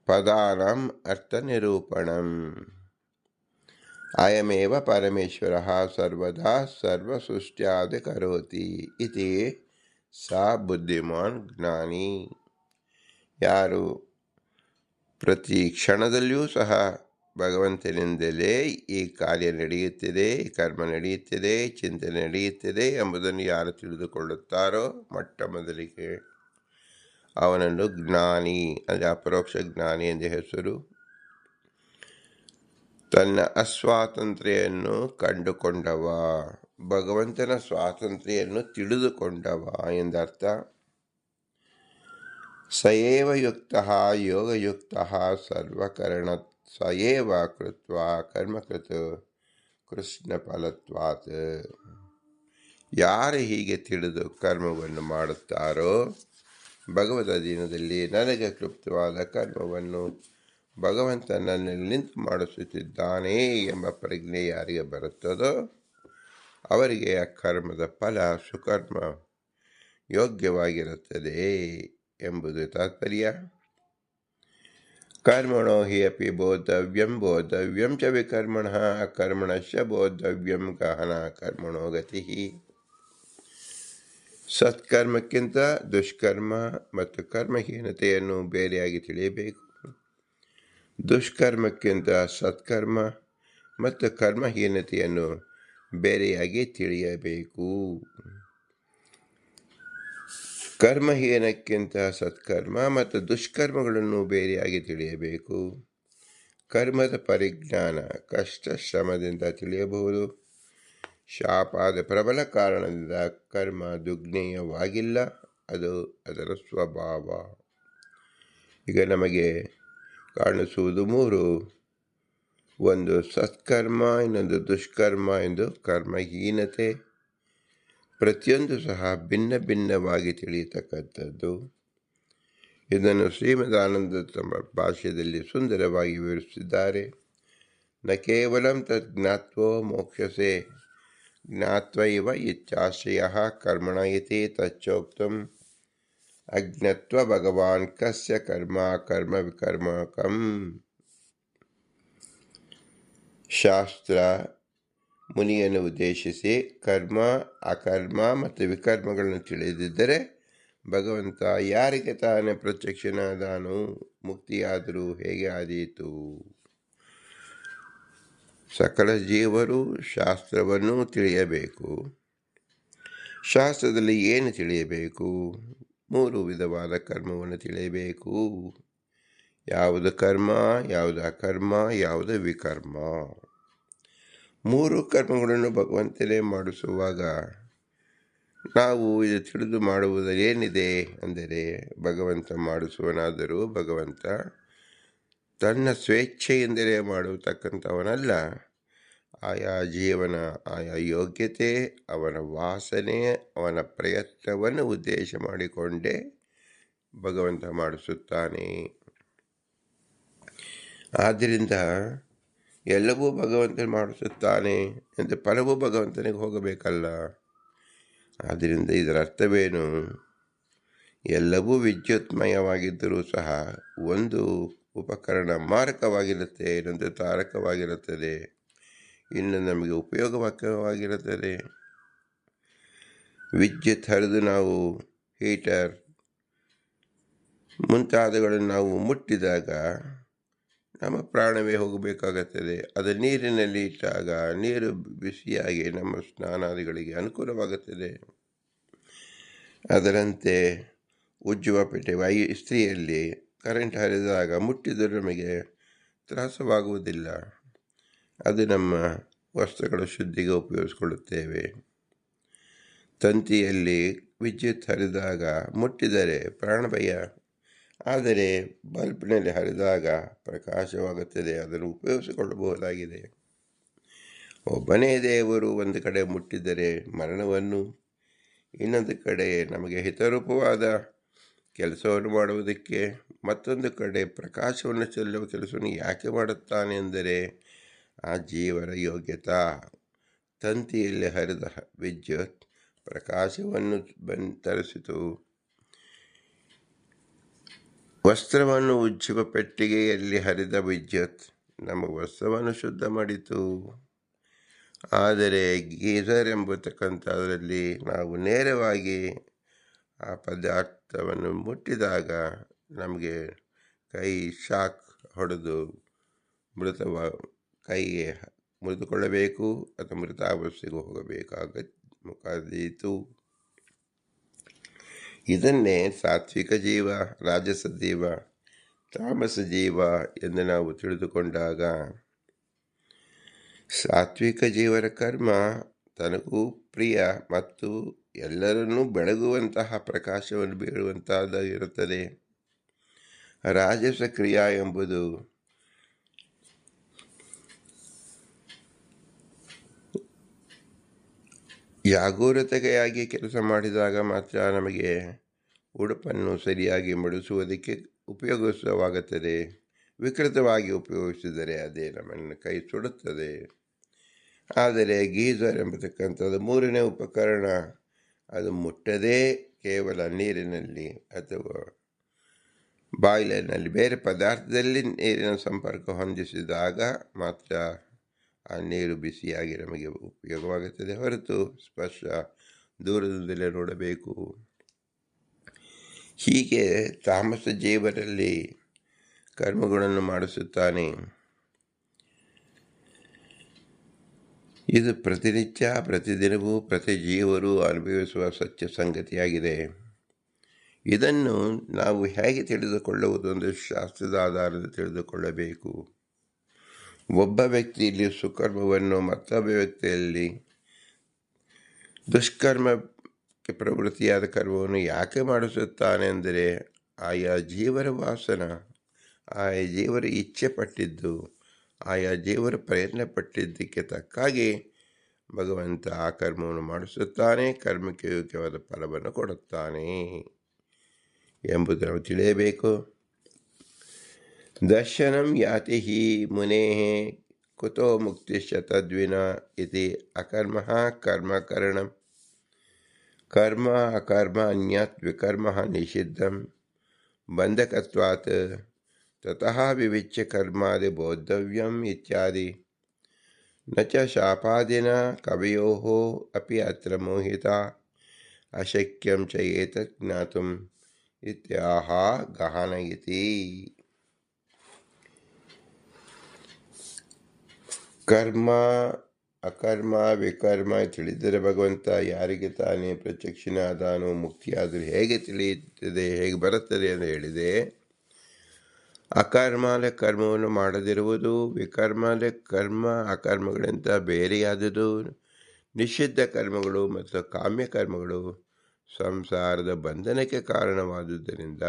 ಪದಾನಂ ಅರ್ಥನಿರೂಪಣಂ ಅಯಮೇವ ಪರಮೇಶ್ವರ ಸರ್ವದಾ ಸರ್ವಸೃಷ್ಟ್ಯಾದಿ ಕರೋತಿ ಇತಿ ಸಾ ಬುದ್ಧಿಮಾನ್ ಜ್ಞಾನಿ. ಯಾರು ಪ್ರತಿ ಕ್ಷಣದಲ್ಲಿಯೂ ಸಹ ಭಗವಂತನಿಂದಲೇ ಈ ಕಾರ್ಯ ನಡೆಯುತ್ತಿದೆ, ಈ ಕರ್ಮ ನಡೆಯುತ್ತಿದೆ, ಚಿಂತನೆ ನಡೆಯುತ್ತಿದೆ ಎಂಬುದನ್ನು ಯಾರು ತಿಳಿದುಕೊಳ್ಳುತ್ತಾರೋ ಮೊದಲಿಗೆ ಅವನನ್ನು ಜ್ಞಾನಿ, ಅಂದರೆ ಅಪರೋಕ್ಷ ಜ್ಞಾನಿ ಎಂದು ಹೆಸರು. ತನ್ನ ಅಸ್ವಾತಂತ್ರ್ಯನ್ನು ಕಂಡುಕೊಂಡವ, ಭಗವಂತನ ಸ್ವಾತಂತ್ರ್ಯನ್ನು ತಿಳಿದುಕೊಂಡವ ಎಂದರ್ಥ. ಸಯೇವ ಯುಕ್ತಃ ಯೋಗಯುಕ್ತಃ ಸರ್ವಕರಣ ಸಯೇವ ಕೃತ್ವಾ ಕರ್ಮಕೃತ ಕೃಷ್ಣ ಫಲತ್ವಾತ್. ಯಾರು ಹೀಗೆ ತಿಳಿದು ಕರ್ಮವನ್ನು ಮಾಡುತ್ತಾರೋ ಭಗವದ್ ಅಧೀನದಲ್ಲಿ ನನಗೆ ತೃಪ್ತವಾದ ಕರ್ಮವನ್ನು ಭಗವಂತ ನನ್ನಲ್ಲಿ ನಿಂತು ಮಾಡಿಸುತ್ತಿದ್ದಾನೆ ಎಂಬ ಪ್ರಜ್ಞೆ ಯಾರಿಗೆ ಬರುತ್ತದೋ ಅವರಿಗೆ ಆ ಕರ್ಮದ ಫಲ ಸುಕರ್ಮ ಯೋಗ್ಯವಾಗಿರುತ್ತದೆ ಎಂಬುದು ತಾತ್ಪರ್ಯ. ಕರ್ಮಣೋ ಹಿ ಅಪಿ ಬೋಧವ್ಯಂ ಚ ವಿಕರ್ಮಣಃ ಅಕರ್ಮಣಶ್ಚ ಬೋಧವ್ಯಂ ಗಹನ ಕರ್ಮಣೋ ಗತಿ. ಸತ್ಕರ್ಮಕ್ಕಿಂತ ದುಷ್ಕರ್ಮ ಮತ್ತು ಕರ್ಮಹೀನತೆಯನ್ನು ಬೇರೆಯಾಗಿ ತಿಳಿಯಬೇಕು. ದುಷ್ಕರ್ಮಕ್ಕಿಂತ ಸತ್ಕರ್ಮ ಮತ್ತು ಕರ್ಮಹೀನತೆಯನ್ನು ಬೇರೆಯಾಗಿ ತಿಳಿಯಬೇಕು. ಕರ್ಮಹೀನಕ್ಕಿಂತ ಸತ್ಕರ್ಮ ಮತ್ತು ದುಷ್ಕರ್ಮಗಳನ್ನು ಬೇರೆಯಾಗಿ ತಿಳಿಯಬೇಕು. ಕರ್ಮದ ಪರಿಜ್ಞಾನ ಕಷ್ಟ ಶ್ರಮದಿಂದ ತಿಳಿಯಬಹುದು. ಶಾಪಾದ ಪ್ರಬಲ ಕಾರಣದಿಂದ ಕರ್ಮ ದುಗ್ನೇಯವಾಗಿಲ್ಲ, ಅದು ಅದರ ಸ್ವಭಾವ. ಈಗ ನಮಗೆ ಕಾಣಿಸುವುದು ಮೂರು: ಒಂದು ಸತ್ಕರ್ಮ, ಇನ್ನೊಂದು ದುಷ್ಕರ್ಮ, ಎಂದು ಕರ್ಮಹೀನತೆ. ಪ್ರತಿಯೊಂದು ಸಹ ಭಿನ್ನ ಭಿನ್ನವಾಗಿ ತಿಳಿಯತಕ್ಕಂಥದ್ದು. ಇದನ್ನು ಶ್ರೀಮದಾನಂದ ತಮ್ಮ ಭಾಷ್ಯದಲ್ಲಿ ಸುಂದರವಾಗಿ ವಿವರಿಸಿದ್ದಾರೆ. ನ ಕೇವಲಂ ತತ್ ಜ್ಞಾತ್ವೋ ಮೋಕ್ಷಸೆ ಜ್ಞಾತ್ವ ಇವ ಇಚ್ಛಾಶ್ರಯ ಕರ್ಮಣ ಇತಿ ತಚ್ಚೋಕ್ತಂ ಅಜ್ಞತ್ವ ಭಗವಾನ್ ಕಸ್ಯ ಕರ್ಮ ಕರ್ಮ ವಿಕರ್ಮಕಂ. ಶಾಸ್ತ್ರ ಮುನಿಯನ್ನು ಉದ್ದೇಶಿಸಿ ಕರ್ಮ ಅಕರ್ಮ ಮತ್ತು ವಿಕರ್ಮಗಳನ್ನು ತಿಳಿದಿದ್ದರೆ ಭಗವಂತ ಯಾರಿಗೆ ತಾನೇ ಪ್ರತ್ಯಕ್ಷನಾದನು? ಮುಕ್ತಿಯಾದರೂ ಹೇಗೆ ಆದೀತು? ಸಕಲ ಜೀವರು ಶಾಸ್ತ್ರವನ್ನು ತಿಳಿಯಬೇಕು. ಶಾಸ್ತ್ರದಲ್ಲಿ ಏನು ತಿಳಿಯಬೇಕು? ಮೂರು ವಿಧವಾದ ಕರ್ಮವನ್ನು ತಿಳಿಯಬೇಕು. ಯಾವುದು ಕರ್ಮ, ಯಾವುದು ಅಕರ್ಮ, ಯಾವುದು ವಿಕರ್ಮ. ಮೂರು ಕರ್ಮಗಳನ್ನು ಭಗವಂತನೇ ಮಾಡಿಸುವಾಗ ನಾವು ಇದು ತಿಳಿದು ಮಾಡುವುದರಲ್ಲಿ ಏನಿದೆ ಅಂದರೆ, ಭಗವಂತ ಮಾಡಿಸುವನಾದರೂ ಭಗವಂತ ತನ್ನ ಸ್ವೇಚ್ಛೆಯಿಂದಲೇ ಮಾಡತಕ್ಕಂಥವನಲ್ಲ. ಆಯಾ ಜೀವನ ಆಯಾ ಯೋಗ್ಯತೆ, ಅವನ ವಾಸನೆ, ಅವನ ಪ್ರಯತ್ನವನ್ನು ಉದ್ದೇಶ ಮಾಡಿಕೊಂಡೇ ಭಗವಂತ ಮಾಡಿಸುತ್ತಾನೆ. ಆದ್ದರಿಂದ ಎಲ್ಲವೂ ಭಗವಂತ ಮಾಡಿಸುತ್ತಾನೆ ಎಂದು ಫಲವೂ ಭಗವಂತನಿಗೆ ಹೋಗಬೇಕಲ್ಲ. ಆದ್ದರಿಂದ ಇದರ ಅರ್ಥವೇನು? ಎಲ್ಲವೂ ವಿದ್ಯುತ್ಮಯವಾಗಿದ್ದರೂ ಸಹ ಒಂದು ಉಪಕರಣ ಮಾರಕವಾಗಿರುತ್ತೆ, ಇನ್ನೊಂದು ತಾರಕವಾಗಿರುತ್ತದೆ, ಇನ್ನು ನಮಗೆ ಉಪಯೋಗವಾಗಿರುತ್ತದೆ. ವಿದ್ಯುತ್ ಹರಿದು ನಾವು ಹೀಟರ್ ಮುಂತಾದವುಗಳನ್ನು ನಾವು ಮುಟ್ಟಿದಾಗ ನಮ್ಮ ಪ್ರಾಣವೇ ಹೋಗಬೇಕಾಗುತ್ತದೆ. ಅದು ನೀರಿನಲ್ಲಿ ಇಟ್ಟಾಗ ನೀರು ಬಿಸಿಯಾಗಿ ನಮ್ಮ ಸ್ನಾನಾದಿಗಳಿಗೆ ಅನುಕೂಲವಾಗುತ್ತದೆ. ಅದರಂತೆ ಉಜ್ಜುವ ಪೆಟ್ಟೆ ಇಸ್ತ್ರಿಯಲ್ಲಿ ಕರೆಂಟ್ ಹರಿದಾಗ ಮುಟ್ಟಿದರೂ ನಮಗೆ ತ್ರಾಸವಾಗುವುದಿಲ್ಲ. ಅದು ನಮ್ಮ ವಸ್ತ್ರಗಳ ಶುದ್ಧಿಗೆ ಉಪಯೋಗಿಸಿಕೊಳ್ಳುತ್ತೇವೆ. ತಂತಿಯಲ್ಲಿ ವಿದ್ಯುತ್ ಹರಿದಾಗ ಮುಟ್ಟಿದರೆ ಪ್ರಾಣಭಯ, ಆದರೆ ಬಲ್ಬ್ನಲ್ಲಿ ಹರಿದಾಗ ಪ್ರಕಾಶವಾಗುತ್ತದೆ, ಅದನ್ನು ಉಪಯೋಗಿಸಿಕೊಳ್ಳಬಹುದಾಗಿದೆ. ಒಬ್ಬನೇ ದೇವರು ಒಂದು ಕಡೆ ಮುಟ್ಟಿದರೆ ಮರಣವನ್ನು, ಇನ್ನೊಂದು ಕಡೆ ನಮಗೆ ಹಿತರೂಪವಾದ ಕೆಲಸವನ್ನು ಮಾಡುವುದಕ್ಕೆ, ಮತ್ತೊಂದು ಕಡೆ ಪ್ರಕಾಶವನ್ನು ಚೆಲ್ಲುವ ಕೆಲಸವನ್ನು ಯಾಕೆ ಮಾಡುತ್ತಾನೆ ಎಂದರೆ ಆ ಜೀವನ ಯೋಗ್ಯತಾ. ತಂತಿಯಲ್ಲಿ ಹರಿದ ವಿದ್ಯುತ್ ಪ್ರಕಾಶವನ್ನು ತರಿಸಿತು. ವಸ್ತ್ರವನ್ನು ಉಜ್ಜುವ ಪೆಟ್ಟಿಗೆಯಲ್ಲಿ ಹರಿದ ವಿದ್ಯುತ್ ನಮ್ಮ ವಸ್ತ್ರವನ್ನು ಶುದ್ಧ ಮಾಡಿತು. ಆದರೆ ಗೀಸರ್ ಎಂಬತಕ್ಕಂಥದ್ರಲ್ಲಿ ನಾವು ನೇರವಾಗಿ ಆ ಪದಾರ್ಥವನ್ನು ಮುಟ್ಟಿದಾಗ ನಮಗೆ ಕೈ ಶಾಕ್ ಹೊಡೆದು ಕೈಗೆ ಮುರಿದುಕೊಳ್ಳಬೇಕು ಅಥವಾ ಮೃತಾವಸ್ಥೆಗೆ ಹೋಗಬೇಕಾದೀತು. ಇದನ್ನೇ ಸಾತ್ವಿಕ ಜೀವ, ರಾಜಸ ಜೀವ, ತಾಮಸ ಜೀವ ಎಂದು ನಾವು ತಿಳಿದುಕೊಂಡಾಗ, ಸಾತ್ವಿಕ ಜೀವನ ಕರ್ಮ ತನಗೂ ಪ್ರಿಯ ಮತ್ತು ಎಲ್ಲರನ್ನೂ ಬೆಳಗುವಂತಹ ಪ್ರಕಾಶವನ್ನು ಬೀಳುವಂತಹದ್ದಾಗಿರುತ್ತದೆ. ರಾಜಸ ಕ್ರಿಯಾ ಎಂಬುದು ಜಾಗರೂಕತೆಯಾಗಿ ಕೆಲಸ ಮಾಡಿದಾಗ ಮಾತ್ರ ನಮಗೆ ಉಡುಪನ್ನು ಸರಿಯಾಗಿ ಮಡಿಸುವುದಕ್ಕೆ ಉಪಯೋಗಿಸವಾಗುತ್ತದೆ. ವಿಕೃತವಾಗಿ ಉಪಯೋಗಿಸಿದರೆ ಅದೇ ನಮ್ಮನ್ನು ಕೈ ಸುಡುತ್ತದೆ. ಆದರೆ ಗೀಸರ್ ಎಂಬತಕ್ಕಂಥದ್ದು ಮೂರನೇ ಉಪಕರಣ. ಅದು ಮುಟ್ಟದೇ ಕೇವಲ ನೀರಿನಲ್ಲಿ ಅಥವಾ ಬಾಯ್ಲರ್ನಲ್ಲಿ ಬೇರೆ ಪದಾರ್ಥದಲ್ಲಿ ನೀರಿನ ಸಂಪರ್ಕ ಹೊಂದಿಸಿದಾಗ ಮಾತ್ರ ಆ ನೀರು ಬಿಸಿಯಾಗಿ ನಮಗೆ ಉಪಯೋಗವಾಗುತ್ತದೆ, ಹೊರತು ಸ್ಪರ್ಶ ದೂರದಿಂದಲೇ ನೋಡಬೇಕು. ಹೀಗೆ ತಾಮಸ ಜೀವರಲ್ಲಿ ಕರ್ಮಗಳನ್ನು ಮಾಡಿಸುತ್ತಾನೆ. ಇದು ಪ್ರತಿನಿತ್ಯ ಪ್ರತಿದಿನವೂ ಪ್ರತಿ ಜೀವರು ಅನುಭವಿಸುವ ಸತ್ಯ ಸಂಗತಿಯಾಗಿದೆ. ಇದನ್ನು ನಾವು ಹೇಗೆ ತಿಳಿದುಕೊಳ್ಳುವುದು ಎಂದು ಶಾಸ್ತ್ರದ ಆಧಾರದ ತಿಳಿದುಕೊಳ್ಳಬೇಕು. ಒಬ್ಬ ವ್ಯಕ್ತಿಯಲ್ಲಿ ಸುಕರ್ಮವನ್ನು ಮತ್ತೊಬ್ಬ ವ್ಯಕ್ತಿಯಲ್ಲಿ ದುಷ್ಕರ್ಮಕ್ಕೆ ಪ್ರವೃತ್ತಿಯಾದ ಕರ್ಮವನ್ನು ಯಾಕೆ ಮಾಡಿಸುತ್ತಾನೆ ಅಂದರೆ, ಆಯಾ ಜೀವರ ವಾಸನ, ಆಯಾ ಜೀವರ ಇಚ್ಛೆ ಪಟ್ಟಿದ್ದು, ಆಯಾ ಜೀವರ ಪ್ರಯತ್ನ ಪಟ್ಟಿದ್ದಕ್ಕೆ ತಕ್ಕಾಗಿ ಭಗವಂತ ಆ ಕರ್ಮವನ್ನು ಮಾಡಿಸುತ್ತಾನೆ, ಕರ್ಮಕ್ಕೆ ಯೋಗ್ಯವಾದ ಫಲವನ್ನು ಕೊಡುತ್ತಾನೆ ಎಂಬುದು ನಾವು ತಿಳಿಯಬೇಕು. ದರ್ಶನಂ ಯಾತಿ ಹಿ ಮುನೇ ಕುತೋ ಮುಕ್ತಿಶ್ಚ ತದ್ವಿನಾ ಇತಿ ಅಕರ್ಮ ಕರ್ಮಕರಣಂ ಕರ್ಮ ಅಕರ್ಮ ಅನ್ಯತ್ ವಿಕರ್ಮ ನಿಷಿದ್ಧಂ ಬಂಧಕತ್ವಾತ್ ತತಃ ವಿವಿಚ್ಯ ಕರ್ಮಾದಿ ಬೋದ್ಧವ್ಯಂ ಇತ್ಯಾದಿ. ನ ಚ ಶಾಪಾದಿನ ಕವಯೋಃ ಅಪಿ ಅತ್ರ ಮೋಹಿತಾ ಅಶಕ್ಯಂ ಚ ಏತತ್ ಜ್ಞಾತುಂ ಇತ್ಯಾಹ ಗಹನ ಇತಿ. ಕರ್ಮ ಅಕರ್ಮ ವಿಕರ್ಮ ತಿಳಿದರೆ ಭಗವಂತ ಯಾರಿಗೆ ತಾನೇ ಪ್ರತ್ಯಕ್ಷನಾದಾನೋ, ಮುಕ್ತಿಯಾದರೂ ಹೇಗೆ ತಿಳಿಯುತ್ತದೆ, ಹೇಗೆ ಬರುತ್ತದೆ ಎಂದು ಹೇಳಿದೆ. ಅಕರ್ಮಾದ ಕರ್ಮವನ್ನು ಮಾಡದಿರುವುದು, ವಿಕರ್ಮಾದ ಕರ್ಮ ಅಕರ್ಮಗಳಿಂದ ಬೇರೆಯಾದುದು, ನಿಷಿದ್ಧ ಕರ್ಮಗಳು ಮತ್ತು ಕಾಮ್ಯ ಕರ್ಮಗಳು ಸಂಸಾರದ ಬಂಧನಕ್ಕೆ ಕಾರಣವಾದುದರಿಂದ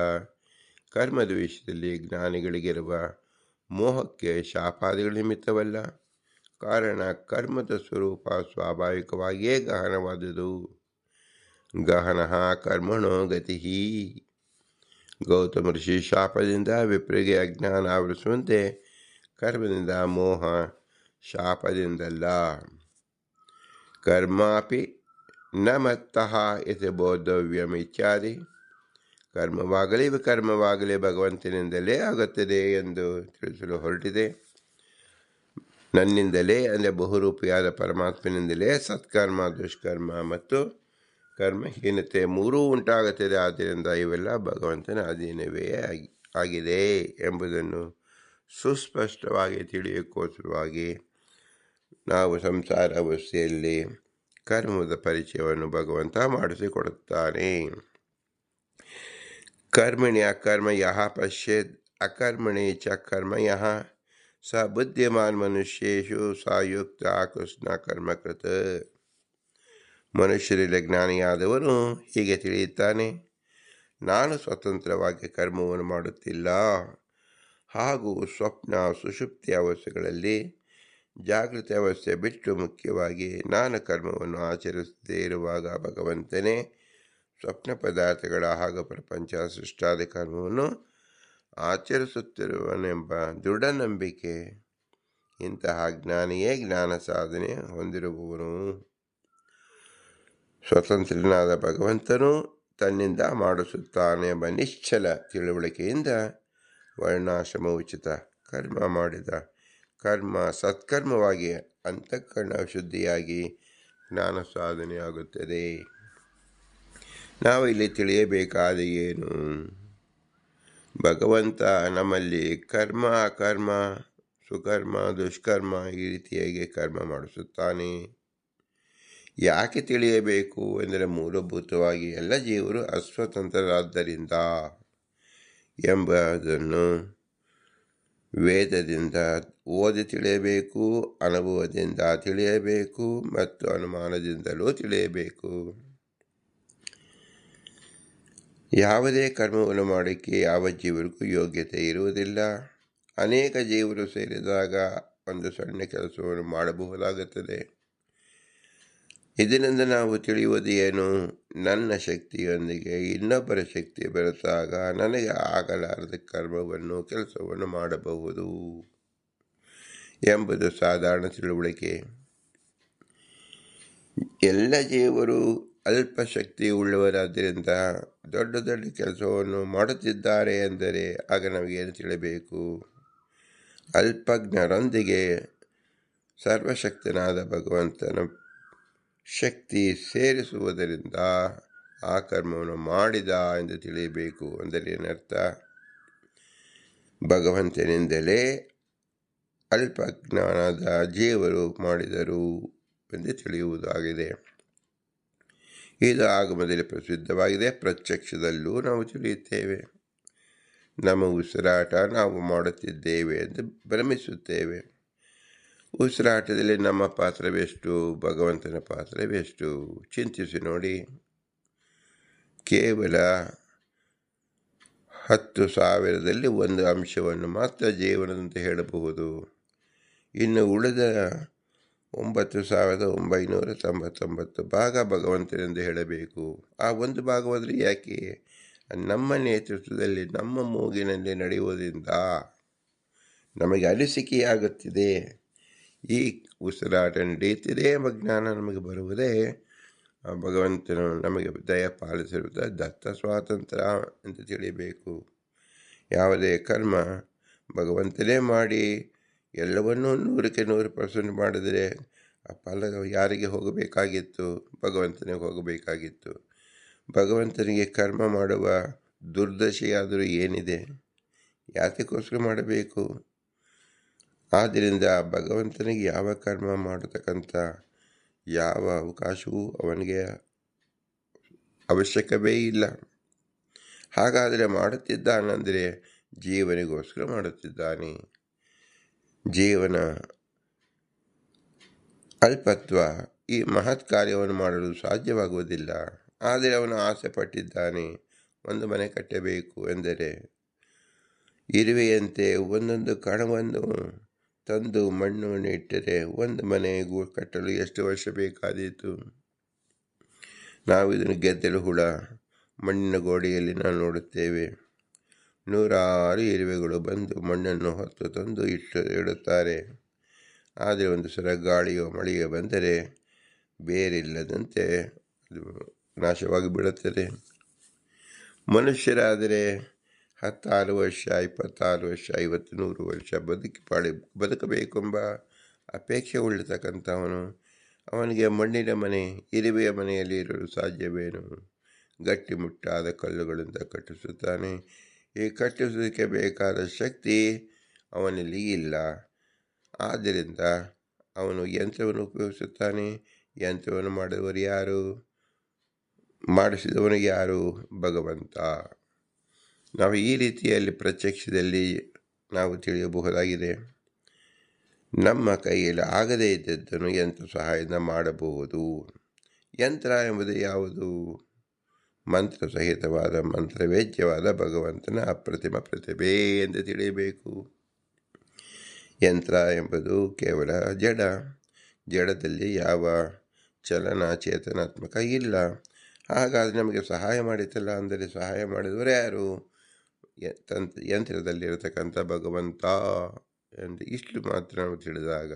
ಕರ್ಮದ ವಿಷಯದಲ್ಲಿ ಜ್ಞಾನಿಗಳಿಗಿರುವ ಮೋಹಕ್ಕೆ ಶಾಪಾದಿಗಳ ನಿಮಿತ್ತವಲ್ಲ. ಕಾರಣ ಕರ್ಮದ ಸ್ವರೂಪ ಸ್ವಾಭಾವಿಕವಾಗಿಯೇ ಗಹನವಾದುದು. ಗಹನ ಕರ್ಮಣೋ ಗತಿ. ಗೌತಮ ಋಷಿ ಶಾಪದಿಂದ ವಿಪ್ರಿಗೆ ಅಜ್ಞಾನ ಆವರಿಸುವಂತೆ ಕರ್ಮದಿಂದ ಮೋಹ, ಶಾಪದಿಂದಲ್ಲ. ಕರ್ಮಾಪಿ ನ ಮತ್ತಃ ಇತಿ ಬೋದ್ಧವ್ಯಂ ಇತ್ಯಾದಿ. ಕರ್ಮವಾಗಲಿ ವಿಕರ್ಮವಾಗಲಿ ಭಗವಂತನಿಂದಲೇ ಆಗುತ್ತದೆ ಎಂದು ತಿಳಿಸಲು ಹೊರಟಿದೆ. ನನ್ನಿಂದಲೇ ಅಂದರೆ ಬಹುರೂಪಿಯಾದ ಪರಮಾತ್ಮನಿಂದಲೇ ಸತ್ಕರ್ಮ, ದುಷ್ಕರ್ಮ ಮತ್ತು ಕರ್ಮಹೀನತೆ ಮೂರೂ ಉಂಟಾಗುತ್ತದೆ. ಆದ್ದರಿಂದ ಇವೆಲ್ಲ ಭಗವಂತನ ಅಧೀನವೇ ಆಗಿದೆ ಎಂಬುದನ್ನು ಸುಸ್ಪಷ್ಟವಾಗಿ ತಿಳಿಯೋಕ್ಕೋಸ್ಕರವಾಗಿ ನಾವು ಸಂಸಾರ ಅವಸ್ಥೆಯಲ್ಲಿ ಕರ್ಮದ ಪರಿಚಯವನ್ನು ಭಗವಂತ ಮಾಡಿಸಿಕೊಡುತ್ತಾನೆ. ಕರ್ಮಣಿ ಅಕರ್ಮ ಯಃ ಪಶ್ಯೇತ್ ಅಕರ್ಮಣಿ ಚ ಕರ್ಮ ಯಃ ಸ ಬುದ್ಧಿಮಾನ್ ಮನುಷ್ಯೇಷು ಸಾಯುಕ್ತ ಕೃಷ್ಣ ಕರ್ಮಕೃತ. ಮನುಷ್ಯರಲ್ಲಿ ಜ್ಞಾನಿಯಾದವನು ಹೀಗೆ ತಿಳಿಯುತ್ತಾನೆ, ನಾನು ಸ್ವತಂತ್ರವಾಗಿ ಕರ್ಮವನ್ನು ಮಾಡುತ್ತಿಲ್ಲ, ಹಾಗೂ ಸ್ವಪ್ನ ಸುಷುಪ್ತಿ ಅವಸ್ಥೆಗಳಲ್ಲಿ ಜಾಗೃತಿ ಅವಸ್ಥೆ ಬಿಟ್ಟು ಮುಖ್ಯವಾಗಿ ನಾನು ಕರ್ಮವನ್ನು ಆಚರಿಸದೇ ಇರುವಾಗ ಭಗವಂತನೇ ಸ್ವಪ್ನ ಪದಾರ್ಥಗಳ ಹಾಗೂ ಪ್ರಪಂಚ ಸೃಷ್ಟಾದಿ ಕರ್ಮವನ್ನು ಆಚರಿಸುತ್ತಿರುವನೆಂಬ ದೃಢ ನಂಬಿಕೆ. ಇಂತಹ ಜ್ಞಾನಿಯೇ ಜ್ಞಾನ ಸಾಧನೆ ಹೊಂದಿರುವವನು. ಸ್ವತಂತ್ರನಾದ ಭಗವಂತನು ತನ್ನಿಂದ ಮಾಡಿಸುತ್ತಾನೆ ಎಂಬ ನಿಶ್ಚಲ ತಿಳುವಳಿಕೆಯಿಂದ ವರ್ಣಾಶ್ರಮ ಉಚಿತ ಕರ್ಮ ಮಾಡಿದ ಕರ್ಮ ಸತ್ಕರ್ಮವಾಗಿ ಅಂತಃಕರಣ ಶುದ್ಧಿಯಾಗಿ ಜ್ಞಾನ ಸಾಧನೆಯಾಗುತ್ತದೆ. ನಾವು ಇಲ್ಲಿ ತಿಳಿಯಬೇಕಾದ ಏನು? ಭಗವಂತ ನಮ್ಮಲ್ಲಿ ಕರ್ಮ ಅಕರ್ಮ, ಸುಕರ್ಮ ದುಷ್ಕರ್ಮ ಈ ರೀತಿಯಾಗಿ ಕರ್ಮ ಮಾಡಿಸುತ್ತಾನೆ. ಯಾಕೆ ತಿಳಿಯಬೇಕು ಎಂದರೆ, ಮೂಲಭೂತವಾಗಿ ಎಲ್ಲ ಜೀವರು ಅಸ್ವತಂತ್ರರಾದ್ದರಿಂದ ಎಂಬುದನ್ನು ವೇದದಿಂದ ಓದಿ ತಿಳಿಯಬೇಕು, ಅನುಭವದಿಂದ ತಿಳಿಯಬೇಕು ಮತ್ತು ಅನುಮಾನದಿಂದಲೂ ತಿಳಿಯಬೇಕು. ಯಾವುದೇ ಕರ್ಮವನ್ನು ಮಾಡೋಕ್ಕೆ ಯಾವ ಜೀವರಿಗೂ ಯೋಗ್ಯತೆ ಇರುವುದಿಲ್ಲ. ಅನೇಕ ಜೀವರು ಸೇರಿದಾಗ ಒಂದು ಸಣ್ಣ ಕೆಲಸವನ್ನು ಮಾಡಬಹುದಾಗುತ್ತದೆ. ಇದರಿಂದ ನಾವು ತಿಳಿಯುವುದು ಏನು? ನನ್ನ ಶಕ್ತಿಯೊಂದಿಗೆ ಇನ್ನೊಬ್ಬರ ಶಕ್ತಿ ಬೆರೆತಾಗ ನನಗೆ ಆಗಲಾರದ ಕರ್ಮವನ್ನು ಕೆಲಸವನ್ನು ಮಾಡಬಹುದು ಎಂಬುದು ಸಾಧಾರಣ ತಿಳುವಳಿಕೆ. ಎಲ್ಲ ಜೀವರು ಅಲ್ಪ ಶಕ್ತಿ ಉಳ್ಳವರಾದ್ದರಿಂದ ದೊಡ್ಡ ದೊಡ್ಡ ಕೆಲಸವನ್ನು ಮಾಡುತ್ತಿದ್ದಾರೆ ಎಂದರೆ ಆಗ ನಮಗೇನು ತಿಳಿಬೇಕು? ಅಲ್ಪಜ್ಞರೊಂದಿಗೆ ಸರ್ವಶಕ್ತನಾದ ಭಗವಂತನ ಶಕ್ತಿ ಸೇರಿಸುವುದರಿಂದ ಆ ಕರ್ಮವನ್ನು ಮಾಡಿದ ಎಂದು ತಿಳಿಯಬೇಕು. ಅಂದರೆ ಏನರ್ಥ? ಭಗವಂತನಿಂದಲೇ ಅಲ್ಪಜ್ಞಾನದ ಜೀವರು ಮಾಡಿದರು ಎಂದು ತಿಳಿಯುವುದಾಗಿದೆ. ಇದು ಆಗಮದಲ್ಲಿ ಪ್ರಸಿದ್ಧವಾಗಿದೆ. ಪ್ರತ್ಯಕ್ಷದಲ್ಲೂ ನಾವು ತಿಳಿಯುತ್ತೇವೆ. ನಮ್ಮ ಉಸಿರಾಟ ನಾವು ಮಾಡುತ್ತಿದ್ದೇವೆ ಎಂದು ಭ್ರಮಿಸುತ್ತೇವೆ. ಉಸಿರಾಟದಲ್ಲಿ ನಮ್ಮ ಪಾತ್ರವೆಷ್ಟು, ಭಗವಂತನ ಪಾತ್ರವೆಷ್ಟು ಚಿಂತಿಸಿ ನೋಡಿ. ಕೇವಲ 10,000ದಲ್ಲಿ ಒಂದು ಅಂಶವನ್ನು ಮಾತ್ರ ಜೀವನದಂತೆ ಹೇಳಬಹುದು. ಇನ್ನು ಉಳಿದ 9,999 ಭಾಗ ಭಗವಂತನೆಂದು ಹೇಳಬೇಕು. ಆ ಒಂದು ಭಾಗವಾದರೆ ಯಾಕೆ? ನಮ್ಮ ನೇತೃತ್ವದಲ್ಲಿ ನಮ್ಮ ಮೂಗಿನಲ್ಲಿ ನಡೆಯುವುದರಿಂದ ನಮಗೆ ಅನಿಸಿಕೆಯಾಗುತ್ತಿದೆ, ಈ ಉಸಿರಾಟ ನಡೆಯುತ್ತಿದೆ ಎಂಬ ಜ್ಞಾನ ನಮಗೆ ಬರುವುದೇ ಭಗವಂತನು ನಮಗೆ ದಯ ಪಾಲಿಸಿರುವುದು ದತ್ತ ಸ್ವಾತಂತ್ರ್ಯ ಎಂದು ತಿಳಿಯಬೇಕು. ಯಾವುದೇ ಕರ್ಮ ಭಗವಂತನೇ ಮಾಡಿ ಎಲ್ಲವನ್ನೂ 100% ಮಾಡಿದರೆ ಆ ಫಲ ಯಾರಿಗೆ ಹೋಗಬೇಕಾಗಿತ್ತು? ಭಗವಂತನಿಗೆ ಹೋಗಬೇಕಾಗಿತ್ತು. ಭಗವಂತನಿಗೆ ಕರ್ಮ ಮಾಡುವ ದುರ್ದಶೆಯಾದರೂ ಏನಿದೆ? ಯಾತಕ್ಕೋಸ್ಕರ ಮಾಡಬೇಕು? ಆದ್ದರಿಂದ ಭಗವಂತನಿಗೆ ಯಾವ ಕರ್ಮ ಮಾಡತಕ್ಕಂಥ ಯಾವ ಅವಕಾಶವೂ ಅವನಿಗೆ ಅವಶ್ಯಕವೇ ಇಲ್ಲ. ಹಾಗಾದರೆ ಮಾಡುತ್ತಿದ್ದಾನೆಂದರೆ ಜೀವನಿಗೋಸ್ಕರ ಮಾಡುತ್ತಿದ್ದಾನೆ. ಜೀವನ ಅಲ್ಪತ್ವ ಈ ಮಹತ್ ಕಾರ್ಯವನ್ನು ಮಾಡಲು ಸಾಧ್ಯವಾಗುವುದಿಲ್ಲ. ಆದರೆ ಅವನು ಆಸೆ ಪಟ್ಟಿದ್ದಾನೆ. ಒಂದು ಮನೆ ಕಟ್ಟಬೇಕು ಎಂದರೆ ಇರುವೆಯಂತೆ ಒಂದೊಂದು ಕಣವನ್ನು ತಂದು ಮಣ್ಣನ್ನು ಇಟ್ಟರೆ ಒಂದು ಮನೆ ಕಟ್ಟಲು ಎಷ್ಟು ವರ್ಷ ಬೇಕಾದೀತು? ನಾವು ಇದನ್ನು ಗೆದ್ದಲು ಹುಳ ಮಣ್ಣಿನ ಗೋಡೆಯಲ್ಲಿ ನಾವು ನೋಡುತ್ತೇವೆ. 100 ಇರುವೆಗಳು ಬಂದು ಮಣ್ಣನ್ನು ಹೊತ್ತು ತಂದು ಇಡುತ್ತಾರೆ. ಆದರೆ ಒಂದು ಸಲ ಗಾಳಿಯೋ ಮಳೆಯೋ ಬಂದರೆ ಬೇರಿಲ್ಲದಂತೆ ಅದು ನಾಶವಾಗಿ ಬಿಡುತ್ತದೆ. ಮನುಷ್ಯರಾದರೆ 16 ವರ್ಷ, 26 ವರ್ಷ, 50, 100 ವರ್ಷ ಬದುಕಬೇಕೆಂಬ ಅಪೇಕ್ಷೆ ಉಳ್ಳತಕ್ಕಂಥವನು ಅವನಿಗೆ ಮಣ್ಣಿನ ಮನೆ, ಇರುವೆಯ ಮನೆಯಲ್ಲಿ ಇರಲು ಸಾಧ್ಯವೇನು? ಗಟ್ಟಿಮುಟ್ಟಾದ ಕಲ್ಲುಗಳಿಂದ ಕಟ್ಟಿಸುತ್ತಾನೆ. ಈ ಕಟ್ಟಿಸೋದಕ್ಕೆ ಬೇಕಾದ ಶಕ್ತಿ ಅವನಲ್ಲಿ ಇಲ್ಲ. ಆದ್ದರಿಂದ ಅವನು ಯಂತ್ರವನ್ನು ಉಪಯೋಗಿಸುತ್ತಾನೆ. ಯಂತ್ರವನ್ನು ಮಾಡುವವರು ಯಾರು? ಮಾಡಿಸಿದವನು ಯಾರು? ಭಗವಂತ. ನಾವು ಈ ರೀತಿಯಲ್ಲಿ ಪ್ರತ್ಯಕ್ಷದಲ್ಲಿ ನಾವು ತಿಳಿಯಬಹುದಾಗಿದೆ. ನಮ್ಮ ಕೈಯಲ್ಲಿ ಆಗದೇ ಇದ್ದದ್ದನ್ನು ಯಂತ್ರ ಸಹಾಯದಿಂದ ಮಾಡಬಹುದು. ಯಂತ್ರ ಎಂಬುದು ಯಾವುದು? ಮಂತ್ರ ಸಹಿತವಾದ ಮಂತ್ರವೇದ್ಯವಾದ ಭಗವಂತನ ಅಪ್ರತಿಮ ಪ್ರತಿಭೆ ಎಂದು ತಿಳಿಯಬೇಕು. ಯಂತ್ರ ಎಂಬುದು ಕೇವಲ ಜಡದಲ್ಲಿ ಯಾವ ಚಲನ ಚೇತನಾತ್ಮಕ ಇಲ್ಲ. ಹಾಗಾದರೆ ನಮಗೆ ಸಹಾಯ ಮಾಡಿತಲ್ಲ ಅಂದರೆ ಸಹಾಯ ಮಾಡಿದವರು ಯಾರು? ಯಂತ್ರದಲ್ಲಿರತಕ್ಕಂಥ ಭಗವಂತ ಎಂದು ಇಷ್ಟು ಮಾತ್ರ ನಾವು ತಿಳಿದಾಗ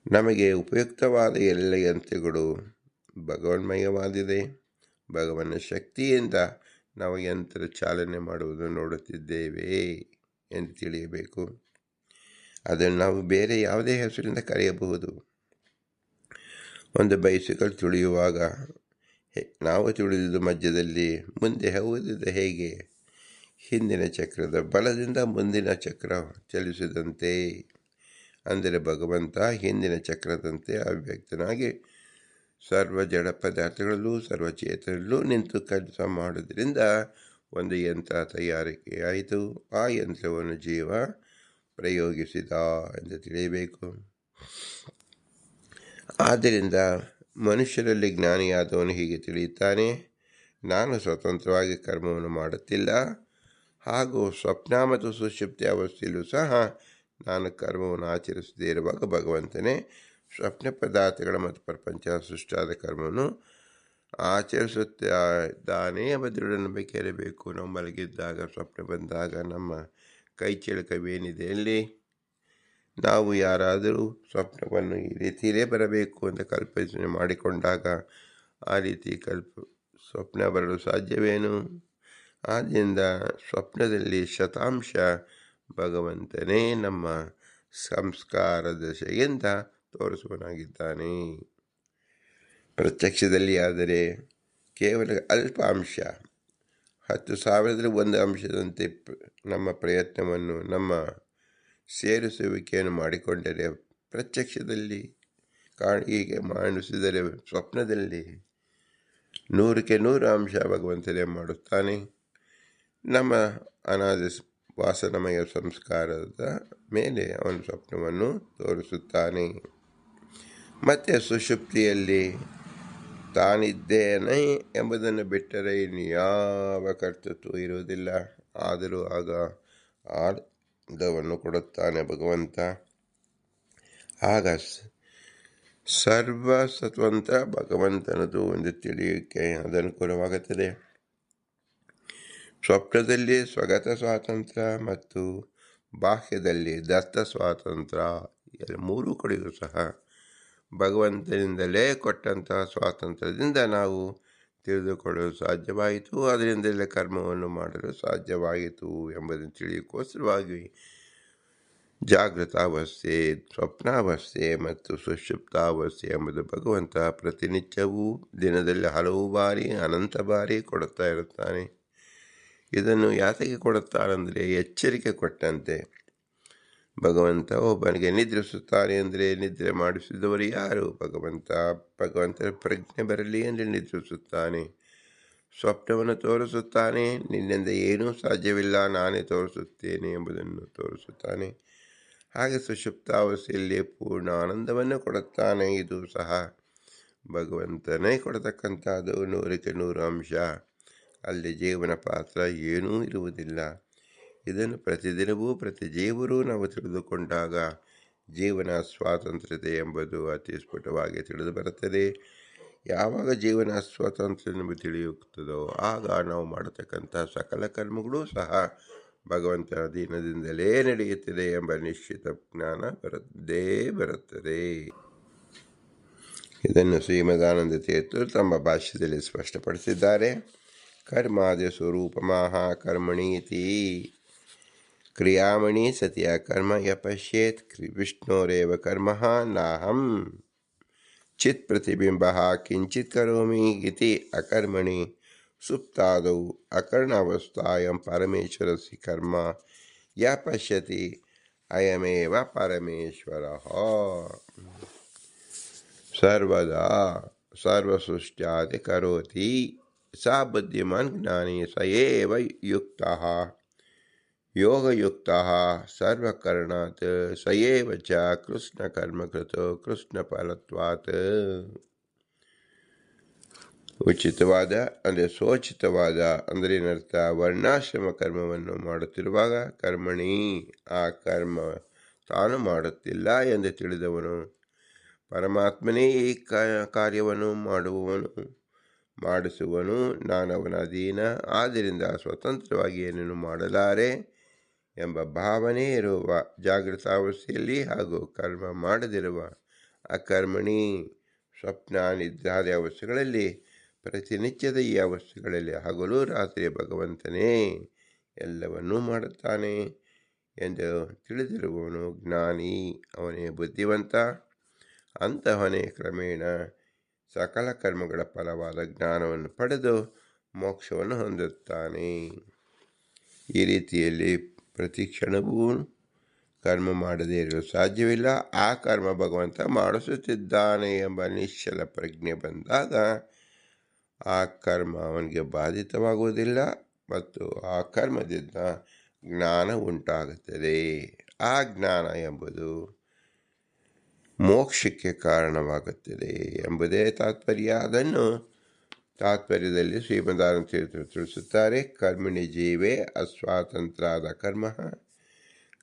ನಮಗೆ ಉಪಯುಕ್ತವಾದ ಎಲ್ಲ ಯಂತ್ರಗಳು ಭಗವನ್ಮಯವಾದಿದೆ. ಭಗವನ್ನ ಶಕ್ತಿಯಿಂದ ನಾವು ಯಂತ್ರ ಚಾಲನೆ ಮಾಡುವುದನ್ನು ನೋಡುತ್ತಿದ್ದೇವೆ ಎಂದು ತಿಳಿಯಬೇಕು. ಅದನ್ನು ನಾವು ಬೇರೆ ಯಾವುದೇ ಹೆಸರಿಂದ ಕರೆಯಬಹುದು. ಒಂದು ಬೈಸಿಕಲ್ ತುಳಿಯುವಾಗ ನಾವು ತುಳಿದುದು ಮಧ್ಯದಲ್ಲಿ ಮುಂದೆ ಹೋಗುವುದು ಹೇಗೆ? ಹಿಂದಿನ ಚಕ್ರದ ಬಲದಿಂದ ಮುಂದಿನ ಚಕ್ರ ಚಲಿಸಿದಂತೆ. ಅಂದರೆ ಭಗವಂತ ಹಿಂದಿನ ಚಕ್ರದಂತೆ ಅವ್ಯಕ್ತನಾಗಿ ಸರ್ವ ಜಡ ಪದಾರ್ಥಗಳಲ್ಲೂ ಸರ್ವಚೇತನಲ್ಲೂ ನಿಂತು ಕೆಲಸ ಮಾಡೋದ್ರಿಂದ ಒಂದು ಯಂತ್ರ ತಯಾರಿಕೆಯಾಯಿತು. ಆ ಯಂತ್ರವನ್ನು ಜೀವ ಪ್ರಯೋಗಿಸಿದ ಎಂದು ತಿಳಿಯಬೇಕು. ಆದ್ದರಿಂದ ಮನುಷ್ಯರಲ್ಲಿ ಜ್ಞಾನಿಯಾದವನು ಹೀಗೆ ತಿಳಿಯುತ್ತಾನೆ: ನಾನು ಸ್ವತಂತ್ರವಾಗಿ ಕರ್ಮವನ್ನು ಮಾಡುತ್ತಿಲ್ಲ. ಹಾಗೂ ಸ್ವಪ್ನ ಮತ್ತು ಸುಷುಪ್ತಿ ಅವಸ್ಥೆಯಲ್ಲೂ ಸಹ ನಾನು ಕರ್ಮವನ್ನು ಆಚರಿಸದೇ ಇರುವಾಗ ಭಗವಂತನೇ ಸ್ವಪ್ನ ಪದಾರ್ಥಗಳ ಮತ್ತು ಪ್ರಪಂಚ ಸೃಷ್ಟಿಯಾದ ಕರ್ಮವನ್ನು ಆಚರಿಸುತ್ತಿದ್ದಾನೆ ಎಂಬ ದೃಢ ನಂಬಿಕೆ ಇರಬೇಕು. ನಾವು ಮಲಗಿದ್ದಾಗ ಸ್ವಪ್ನ ಬಂದಾಗ ನಮ್ಮ ಕೈ ಚಳಕವೇನಿದೆ ಅಲ್ಲಿ ನಾವು ಯಾರಾದರೂ ಸ್ವಪ್ನವನ್ನು ಈ ರೀತಿಯೇ ಬರಬೇಕು ಅಂತ ಕಲ್ಪನೆ ಮಾಡಿಕೊಂಡಾಗ ಆ ರೀತಿ ಸ್ವಪ್ನ ಬರಲು ಸಾಧ್ಯವೇನು? ಆದ್ದರಿಂದ ಸ್ವಪ್ನದಲ್ಲಿ ಶತಾಂಶ ಭಗವಂತನೇ ನಮ್ಮ ಸಂಸ್ಕಾರ ದಶೆಯಿಂದ ತೋರಿಸುವನಾಗಿದ್ದಾನೆ. ಪ್ರತ್ಯಕ್ಷದಲ್ಲಿ ಆದರೆ ಕೇವಲ ಅಲ್ಪ ಅಂಶ, 10,000ರಲ್ಲಿ 1 ಅಂಶದಂತೆ ನಮ್ಮ ಪ್ರಯತ್ನವನ್ನು, ನಮ್ಮ ಸೇರಿಸುವಿಕೆಯನ್ನು ಮಾಡಿಕೊಂಡರೆ ಪ್ರತ್ಯಕ್ಷದಲ್ಲಿ ಹೀಗೆ ಮಾಡಿಸಿದರೆ ಸ್ವಪ್ನದಲ್ಲಿ 100ಕ್ಕೆ 100 ಅಂಶ ಭಗವಂತನೇ ಮಾಡುತ್ತಾನೆ. ನಮ್ಮ ಅನಾದಿ ವಾಸನಮಯ ಸಂಸ್ಕಾರದ ಮೇಲೆ ಅವನು ಸ್ವಪ್ನವನ್ನು ತೋರಿಸುತ್ತಾನೆ. ಮತ್ತು ಸುಷುಪ್ತಿಯಲ್ಲಿ ತಾನಿದ್ದೇನೆ ಎಂಬುದನ್ನು ಬಿಟ್ಟರೆ ಇನ್ನು ಯಾವ ಕರ್ತೃತ್ವ ಇರುವುದಿಲ್ಲ. ಆದರೂ ಆಗ ಆನಂದವನ್ನು ಕೊಡುತ್ತಾನೆ ಭಗವಂತ. ಆಗ ಸರ್ವ ಸ್ವತಂತ್ರ ಭಗವಂತನದು ಒಂದು ತಿಳಿಯುವಿಕೆ ಅದು ಅನುಕೂಲವಾಗುತ್ತದೆ. ಸ್ವಪ್ನದಲ್ಲಿ ಸ್ವಗತ ಸ್ವಾತಂತ್ರ್ಯ ಮತ್ತು ಬಾಹ್ಯದಲ್ಲಿ ದತ್ತ ಸ್ವಾತಂತ್ರ್ಯ, ಮೂರೂ ಕಡೆಯೂ ಸಹ ಭಗವಂತನಿಂದಲೇ ಕೊಟ್ಟಂತಹ ಸ್ವಾತಂತ್ರ್ಯದಿಂದ ನಾವು ತಿಳಿದುಕೊಳ್ಳಲು ಸಾಧ್ಯವಾಯಿತು. ಅದರಿಂದಲೇ ಕರ್ಮವನ್ನು ಮಾಡಲು ಸಾಧ್ಯವಾಯಿತು ಎಂಬುದನ್ನು ತಿಳಿಯೋಕ್ಕೋಸ್ಕರವಾಗಿ ಜಾಗೃತಾವಸ್ಥೆ, ಸ್ವಪ್ನಾವಸ್ಥೆ ಮತ್ತು ಸುಷುಪ್ತಾವಸ್ಥೆ ಎಂಬುದು ಭಗವಂತ ಪ್ರತಿನಿತ್ಯವೂ ದಿನದಲ್ಲಿ ಹಲವು ಬಾರಿ, ಅನಂತ ಬಾರಿ ಕೊಡುತ್ತಾ ಇರುತ್ತಾನೆ. ಇದನ್ನು ಯಾತಕ್ಕೆ ಕೊಡುತ್ತಾನೆಂದರೆ ಎಚ್ಚರಿಕೆ ಕೊಟ್ಟಂತೆ. ಭಗವಂತ ಒಬ್ಬನಿಗೆ ನಿದ್ರಿಸುತ್ತಾನೆ ಅಂದರೆ ನಿದ್ರೆ ಮಾಡಿಸಿದವರು ಯಾರು? ಭಗವಂತನ ಪ್ರಜ್ಞೆ ಬರಲಿ ಎಂದು ನಿದ್ರಿಸುತ್ತಾನೆ. ಸ್ವಪ್ನವನ್ನು ತೋರಿಸುತ್ತಾನೆ. ನಿನ್ನಿಂದ ಏನೂ ಸಾಧ್ಯವಿಲ್ಲ, ನಾನೇ ತೋರಿಸುತ್ತೇನೆ ಎಂಬುದನ್ನು ತೋರಿಸುತ್ತಾನೆ. ಹಾಗೆ ಸುಷುಪ್ತಾವಸ್ಥೆಯಲ್ಲಿ ಪೂರ್ಣ ಆನಂದವನ್ನು ಕೊಡುತ್ತಾನೆ. ಇದು ಸಹ ಭಗವಂತನೇ ಕೊಡತಕ್ಕಂಥದ್ದು 100ಕ್ಕೆ 100 ಅಂಶ. ಅಲ್ಲಿ ಜೀವನ ಪಾತ್ರ ಏನೂ ಇರುವುದಿಲ್ಲ. ಇದನ್ನು ಪ್ರತಿದಿನವೂ ಪ್ರತಿ ಜೀವರೂ ನಾವು ತಿಳಿದುಕೊಂಡಾಗ ಜೀವನ ಸ್ವಾತಂತ್ರ್ಯತೆ ಎಂಬುದು ಅತಿ ಸ್ಫುಟವಾಗಿ ತಿಳಿದು ಬರುತ್ತದೆ. ಯಾವಾಗ ಜೀವನ ಸ್ವಾತಂತ್ರ್ಯ ನಮಗೆ ತಿಳಿಯುತ್ತದೋ ಆಗ ನಾವು ಮಾಡತಕ್ಕಂಥ ಸಕಲ ಕರ್ಮಗಳೂ ಸಹ ಭಗವಂತನ ಅಧೀನದಿಂದಲೇ ನಡೆಯುತ್ತದೆ ಎಂಬ ನಿಶ್ಚಿತ ಜ್ಞಾನ ಬರುತ್ತದೆ. ಇದನ್ನು ಶ್ರೀಮದಾನಂದ ತೀರ್ಥರು ತಮ್ಮ ಭಾಷ್ಯದಲ್ಲಿ ಸ್ಪಷ್ಟಪಡಿಸಿದ್ದಾರೆ. ಕರ್ಮಾದಿ ಸ್ವರೂಪಮಾಹ ಕರ್ಮಣೀತಿ ಕ್ರಿಯಾಮಣಿ ಸತಿಯ ಕರ್ಮ ಯಪಶ್ಯೇತ್ ವಿಷ್ಣೋರೇವ ಕರ್ಮ ನಾಹಂ ಚಿತ್ ಪ್ರತಿಬಿಂಬ ಕಿಂಚಿತ್ ಕರೋಮಿ ಇತಿ ಅಕರ್ಮಣಿ ಸುಪ್ತಾದೌ ಅಕರ್ಣಾವಸ್ಥಾಯಂ ಪರಮೇಶ್ವರಸ್ಯ ಕರ್ಮ ಯ ಪಶ್ಯತಿ ಅಯಮೇವ ಪರಮೇಶ್ವರಃ. ಸರ್ವದಾ ಸರ್ವಸೃಷ್ಟ್ಯಾದಿ ಕರೋತಿ ಸಾ ಬುದ್ಧಿಮಾನ್ ಜ್ಞಾನಿ ಸ ಏವ ಯುಕ್ತಃ ಯೋಗಯುಕ್ತಃ ಸರ್ವಕರಣಾತ್ ಸ ಏವ ಚ ಕೃಷ್ಣ ಕರ್ಮಕೃತೋ ಕೃಷ್ಣ ಫಲತ್ವಾತ್. ಉಚಿತವಾದ ಅಂದರೆ ಸೋಚಿತವಾದ ಅಂದರೆ ಏನರ್ಥ? ವರ್ಣಾಶ್ರಮ ಕರ್ಮವನ್ನು ಮಾಡುತ್ತಿರುವಾಗ ಕರ್ಮಣಿ, ಆ ಕರ್ಮ ತಾನು ಮಾಡುತ್ತಿಲ್ಲ ಎಂದು ತಿಳಿದವನು ಪರಮಾತ್ಮನೇ ಈ ಕಾರ್ಯವನ್ನು ಮಾಡಿಸುವನು, ನಾನವನ ಅಧೀನ, ಆದ್ದರಿಂದ ಸ್ವತಂತ್ರವಾಗಿ ಏನನ್ನು ಮಾಡಲಾರೆ ಎಂಬ ಭಾವನೆ ಇರುವ ಜಾಗೃತಾವಸ್ಥೆಯಲ್ಲಿ ಹಾಗೂ ಕರ್ಮ ಮಾಡದಿರುವ ಅಕರ್ಮಣಿ ಸ್ವಪ್ನ ನಿದ್ರಾದಿ ಅವಸ್ಥೆಗಳಲ್ಲಿ ಪ್ರತಿನಿತ್ಯದ ಈ ಅವಸ್ಥೆಗಳಲ್ಲಿ ಹಗಲು ರಾತ್ರಿ ಭಗವಂತನೇ ಎಲ್ಲವನ್ನೂ ಮಾಡುತ್ತಾನೆ ಎಂದು ತಿಳಿದಿರುವವನು ಜ್ಞಾನಿ, ಅವನೇ ಬುದ್ಧಿವಂತ. ಅಂತಹವನೇ ಕ್ರಮೇಣ ಸಕಲ ಕರ್ಮಗಳ ಫಲವಾದ ಜ್ಞಾನವನ್ನು ಪಡೆದು ಮೋಕ್ಷವನ್ನು ಹೊಂದುತ್ತಾನೆ. ಈ ರೀತಿಯಲ್ಲಿ ಪ್ರತಿ ಕ್ಷಣವೂ ಕರ್ಮ ಮಾಡದೇ ಇರಲು ಸಾಧ್ಯವಿಲ್ಲ. ಆ ಕರ್ಮ ಭಗವಂತ ಮಾಡಿಸುತ್ತಿದ್ದಾನೆ ಎಂಬ ನಿಶ್ಚಲ ಪ್ರಜ್ಞೆ ಬಂದಾಗ ಆ ಕರ್ಮ ಅವನಿಗೆ ಬಾಧಿತವಾಗುವುದಿಲ್ಲ ಮತ್ತು ಆ ಕರ್ಮದಿಂದ ಜ್ಞಾನ ಉಂಟಾಗುತ್ತದೆ. ಆ ಜ್ಞಾನ ಎಂಬುದು ಮೋಕ್ಷಕ್ಕೆ ಕಾರಣವಾಗುತ್ತದೆ ಎಂಬುದೇ ತಾತ್ಪರ್ಯ. ಅದನ್ನು ತಾತ್ಪರ್ಯದಲ್ಲಿ ಶ್ರೀಮದಾನಂದ ತೀರ್ಥರು ತಿಳಿಸುತ್ತಾರೆ. ಕರ್ಮಣಿ ಜೀವೇ ಅಸ್ವಾತಂತ್ರ್ಯಾದ ಕರ್ಮ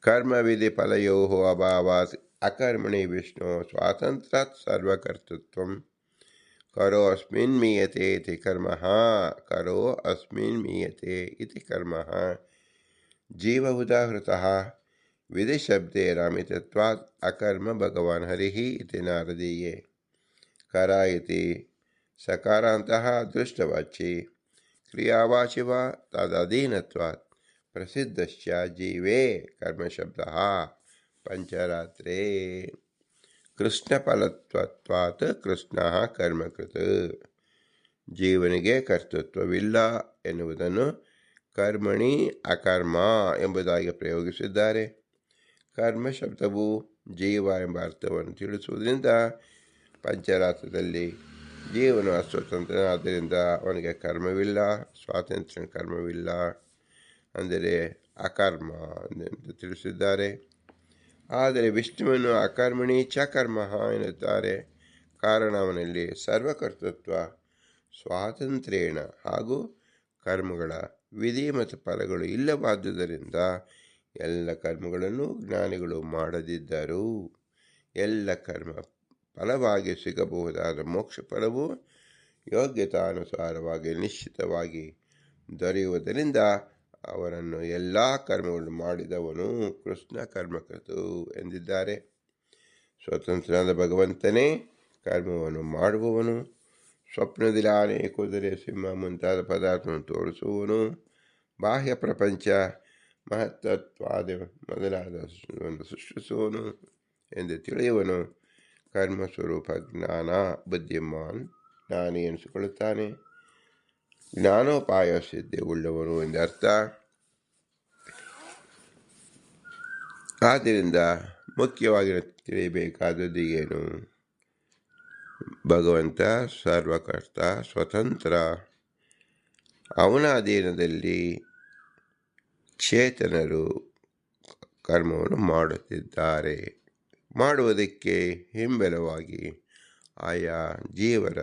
ಕರ್ಮವಿಧಿ ಫಲಯೋ ಅಭಾವಾತ್ ಅಕರ್ಮಣಿ ವಿಷ್ಣು ಸ್ವಾತಂತ್ರ್ಯಾತ್ ಸರ್ವಕರ್ತೃತ್ವಂ ಕರೋ ಅಸ್ಮಿನ್ ಮೀಯತೆ ಇತಿ ಕರ್ಮಃ ಕರೋ ಅಸ್ಮಿನ್ ಮೀಯತೆ ಇತಿ ಕರ್ಮಃ ಜೀವ ಉದಾಹೃತಃ ವಿಧಿಶಬ್ದೇರಾಮಿತತ್ವಾತ್ ಅಕರ್ಮ ಭಗವಾನ್ ಹರಿಃ ಇತಿ ನಾರದೀಯೇ ಕರ ಇತಿ ಸಕಾರಾಂತಃ ಅದೃಷ್ಟವಾಚಿ ಕ್ರಿಯಾವಾಚಿ ವಾ ತದಧೀನತ್ವಾತ್ ಪ್ರಸಿದ್ಧಶ್ಚ ಜೀವೇ ಕರ್ಮಶಬ್ದಃ ಪಂಚರಾತ್ರೇ ಕೃಷ್ಣಫಲತ್ವಾತ್ ಕೃಷ್ಣ ಕರ್ಮಕೃತ್. ಜೀವನಿಗೆ ಕರ್ತೃತ್ವವಿಲ್ಲ ಎನ್ನುವುದನ್ನು ಕರ್ಮಣಿ ಅಕರ್ಮ ಎಂಬುದಾಗಿ ಪ್ರಯೋಗಿಸಿದ್ದಾರೆ. ಕರ್ಮ ಶಬ್ದವು ಜೀವ ಎಂಬ ಅರ್ಥವನ್ನು ತಿಳಿಸುವುದರಿಂದ ಪಂಚರಾತ್ರದಲ್ಲಿ ಜೀವನು ಅಸ್ವತಂತ್ರನಾದ್ದರಿಂದ ಅವನಿಗೆ ಕರ್ಮವಿಲ್ಲ, ಸ್ವಾತಂತ್ರ್ಯ ಕರ್ಮವಿಲ್ಲ, ಅಂದರೆ ಅಕರ್ಮ ಎಂದು ತಿಳಿಸಿದ್ದಾರೆ. ಆದರೆ ವಿಷ್ಣುವನ್ನು ಅಕರ್ಮಣಿ ಚ ಕರ್ಮ ಎನ್ನುತ್ತಾರೆ. ಕಾರಣ ಅವನಲ್ಲಿ ಸರ್ವಕರ್ತೃತ್ವ, ಸ್ವಾತಂತ್ರ್ಯೇಣ ಹಾಗೂ ಕರ್ಮಗಳ ವಿಧಿ ಮತ್ತು ಫಲಗಳು ಇಲ್ಲವಾದುದರಿಂದ ಎಲ್ಲ ಕರ್ಮಗಳನ್ನು ಜ್ಞಾನಿಗಳು ಮಾಡದಿದ್ದರೂ ಎಲ್ಲ ಕರ್ಮ ಫಲವಾಗಿ ಸಿಗಬಹುದಾದ ಮೋಕ್ಷ ಫಲವು ಯೋಗ್ಯತಾನುಸಾರವಾಗಿ ನಿಶ್ಚಿತವಾಗಿ ದೊರೆಯುವುದರಿಂದ ಅವರನ್ನು ಎಲ್ಲ ಕರ್ಮಗಳನ್ನು ಮಾಡಿದವನು ಕೃಷ್ಣ ಕರ್ಮಕೃತು ಎಂದಿದ್ದಾರೆ. ಸ್ವತಂತ್ರನಾದ ಭಗವಂತನೇ ಕರ್ಮವನ್ನು ಮಾಡುವವನು. ಸ್ವಪ್ನದಲ್ಲಿ ಆನೆ, ಕುದುರೆ, ಸಿಂಹ ಮುಂತಾದ ಪದಾರ್ಥವನ್ನು ತೋರಿಸುವವನು. ಬಾಹ್ಯ ಪ್ರಪಂಚ ಮಹತ್ತತ್ವಾದ ಮೊದಲಾದವನ್ನು ಸೃಷ್ಟಿಸುವವನು ಎಂದು ತಿಳಿಯುವನು. ಕರ್ಮಸ್ವರೂಪ ಜ್ಞಾನ ಬುದ್ಧಿಮಾನ್ ಜ್ಞಾನಿ ಎನಿಸಿಕೊಳ್ಳುತ್ತಾನೆ. ಜ್ಞಾನೋಪಾಯ ಸಿದ್ಧಿ ಉಳ್ಳವನು ಎಂದರ್ಥ. ಆದ್ದರಿಂದ ಮುಖ್ಯವಾಗಿ ತಿಳಿಯಬೇಕಾದದ್ದು ಏನು? ಭಗವಂತ ಸರ್ವಕರ್ತ, ಸ್ವತಂತ್ರ. ಅವನ ಅಧೀನದಲ್ಲಿ ಚೇತನರು ಕರ್ಮವನ್ನು ಮಾಡುತ್ತಿದ್ದಾರೆ. ಮಾಡುವುದಕ್ಕೆ ಹಿಂಬಲವಾಗಿ ಆಯಾ ಜೀವರ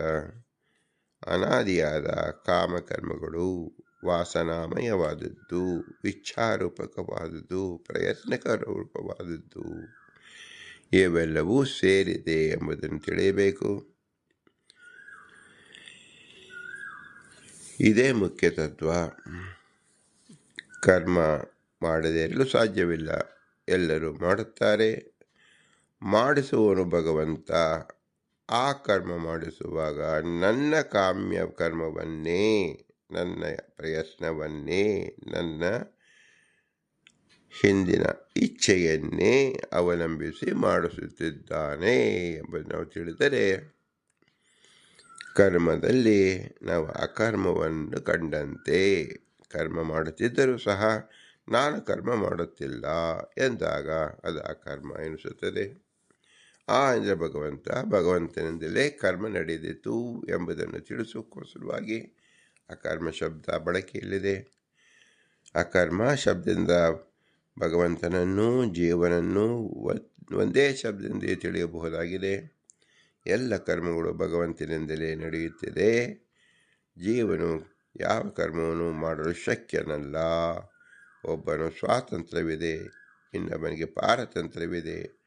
ಅನಾದಿಯಾದ ಕಾಮಕರ್ಮಗಳು ವಾಸನಾಮಯವಾದದ್ದು, ಇಚ್ಛಾರೂಪಕವಾದದ್ದು, ಪ್ರಯತ್ನಕರೂಪವಾದದ್ದು ಇವೆಲ್ಲವೂ ಸೇರಿದೆ ಎಂಬುದನ್ನು ತಿಳಿಯಬೇಕು. ಇದೇ ಮುಖ್ಯ ತತ್ವ. ಕರ್ಮ ಮಾಡದೇ ಇರಲು ಸಾಧ್ಯವಿಲ್ಲ. ಎಲ್ಲರೂ ಮಾಡುತ್ತಾರೆ. ಮಾಡಿಸುವವನು ಭಗವಂತ. ಆ ಕರ್ಮ ಮಾಡಿಸುವಾಗ ನನ್ನ ಕಾಮ್ಯ ಕರ್ಮವನ್ನೇ, ನನ್ನ ಪ್ರಯತ್ನವನ್ನೇ, ನನ್ನ ಹಿಂದಿನ ಇಚ್ಛೆಯನ್ನೇ ಅವಲಂಬಿಸಿ ಮಾಡಿಸುತ್ತಿದ್ದಾನೆ ಎಂಬುದು ನಾವು ತಿಳಿದರೆ ಕರ್ಮದಲ್ಲಿ ನಾವು ಅಕರ್ಮವನ್ನು ಕಂಡಂತೆ. ಕರ್ಮ ಮಾಡುತ್ತಿದ್ದರೂ ಸಹ ನಾನು ಕರ್ಮ ಮಾಡುತ್ತಿಲ್ಲ ಎಂದಾಗ ಅದು ಅಕರ್ಮ ಎನಿಸುತ್ತದೆ. ಅಂದರೆ ಭಗವಂತನಿಂದಲೇ ಕರ್ಮ ನಡೆದಿತು ಎಂಬುದನ್ನು ತಿಳಿಸುವುದಕ್ಕೋಸ್ಕರವಾಗಿ ಅಕರ್ಮ ಶಬ್ದ ಬಳಕೆಯಲ್ಲಿದೆ. ಅಕರ್ಮ ಶಬ್ದದಿಂದ ಭಗವಂತನನ್ನು, ಜೀವನನ್ನು ಒಂದೇ ಶಬ್ದದಿಂದ ತಿಳಿಯಬಹುದಾಗಿದೆ. ಎಲ್ಲ ಕರ್ಮಗಳು ಭಗವಂತನಿಂದಲೇ ನಡೆಯುತ್ತಿದೆ. ಜೀವನು ಯಾವ ಕರ್ಮವನ್ನು ಮಾಡಲು ಶಕ್ಯನಲ್ಲ. ಒಬ್ಬನು ಸ್ವಾತಂತ್ರ್ಯವಿದೆ, ಇನ್ನೊಬ್ಬನಿಗೆ ಪಾರತಂತ್ರ್ಯವಿದೆ.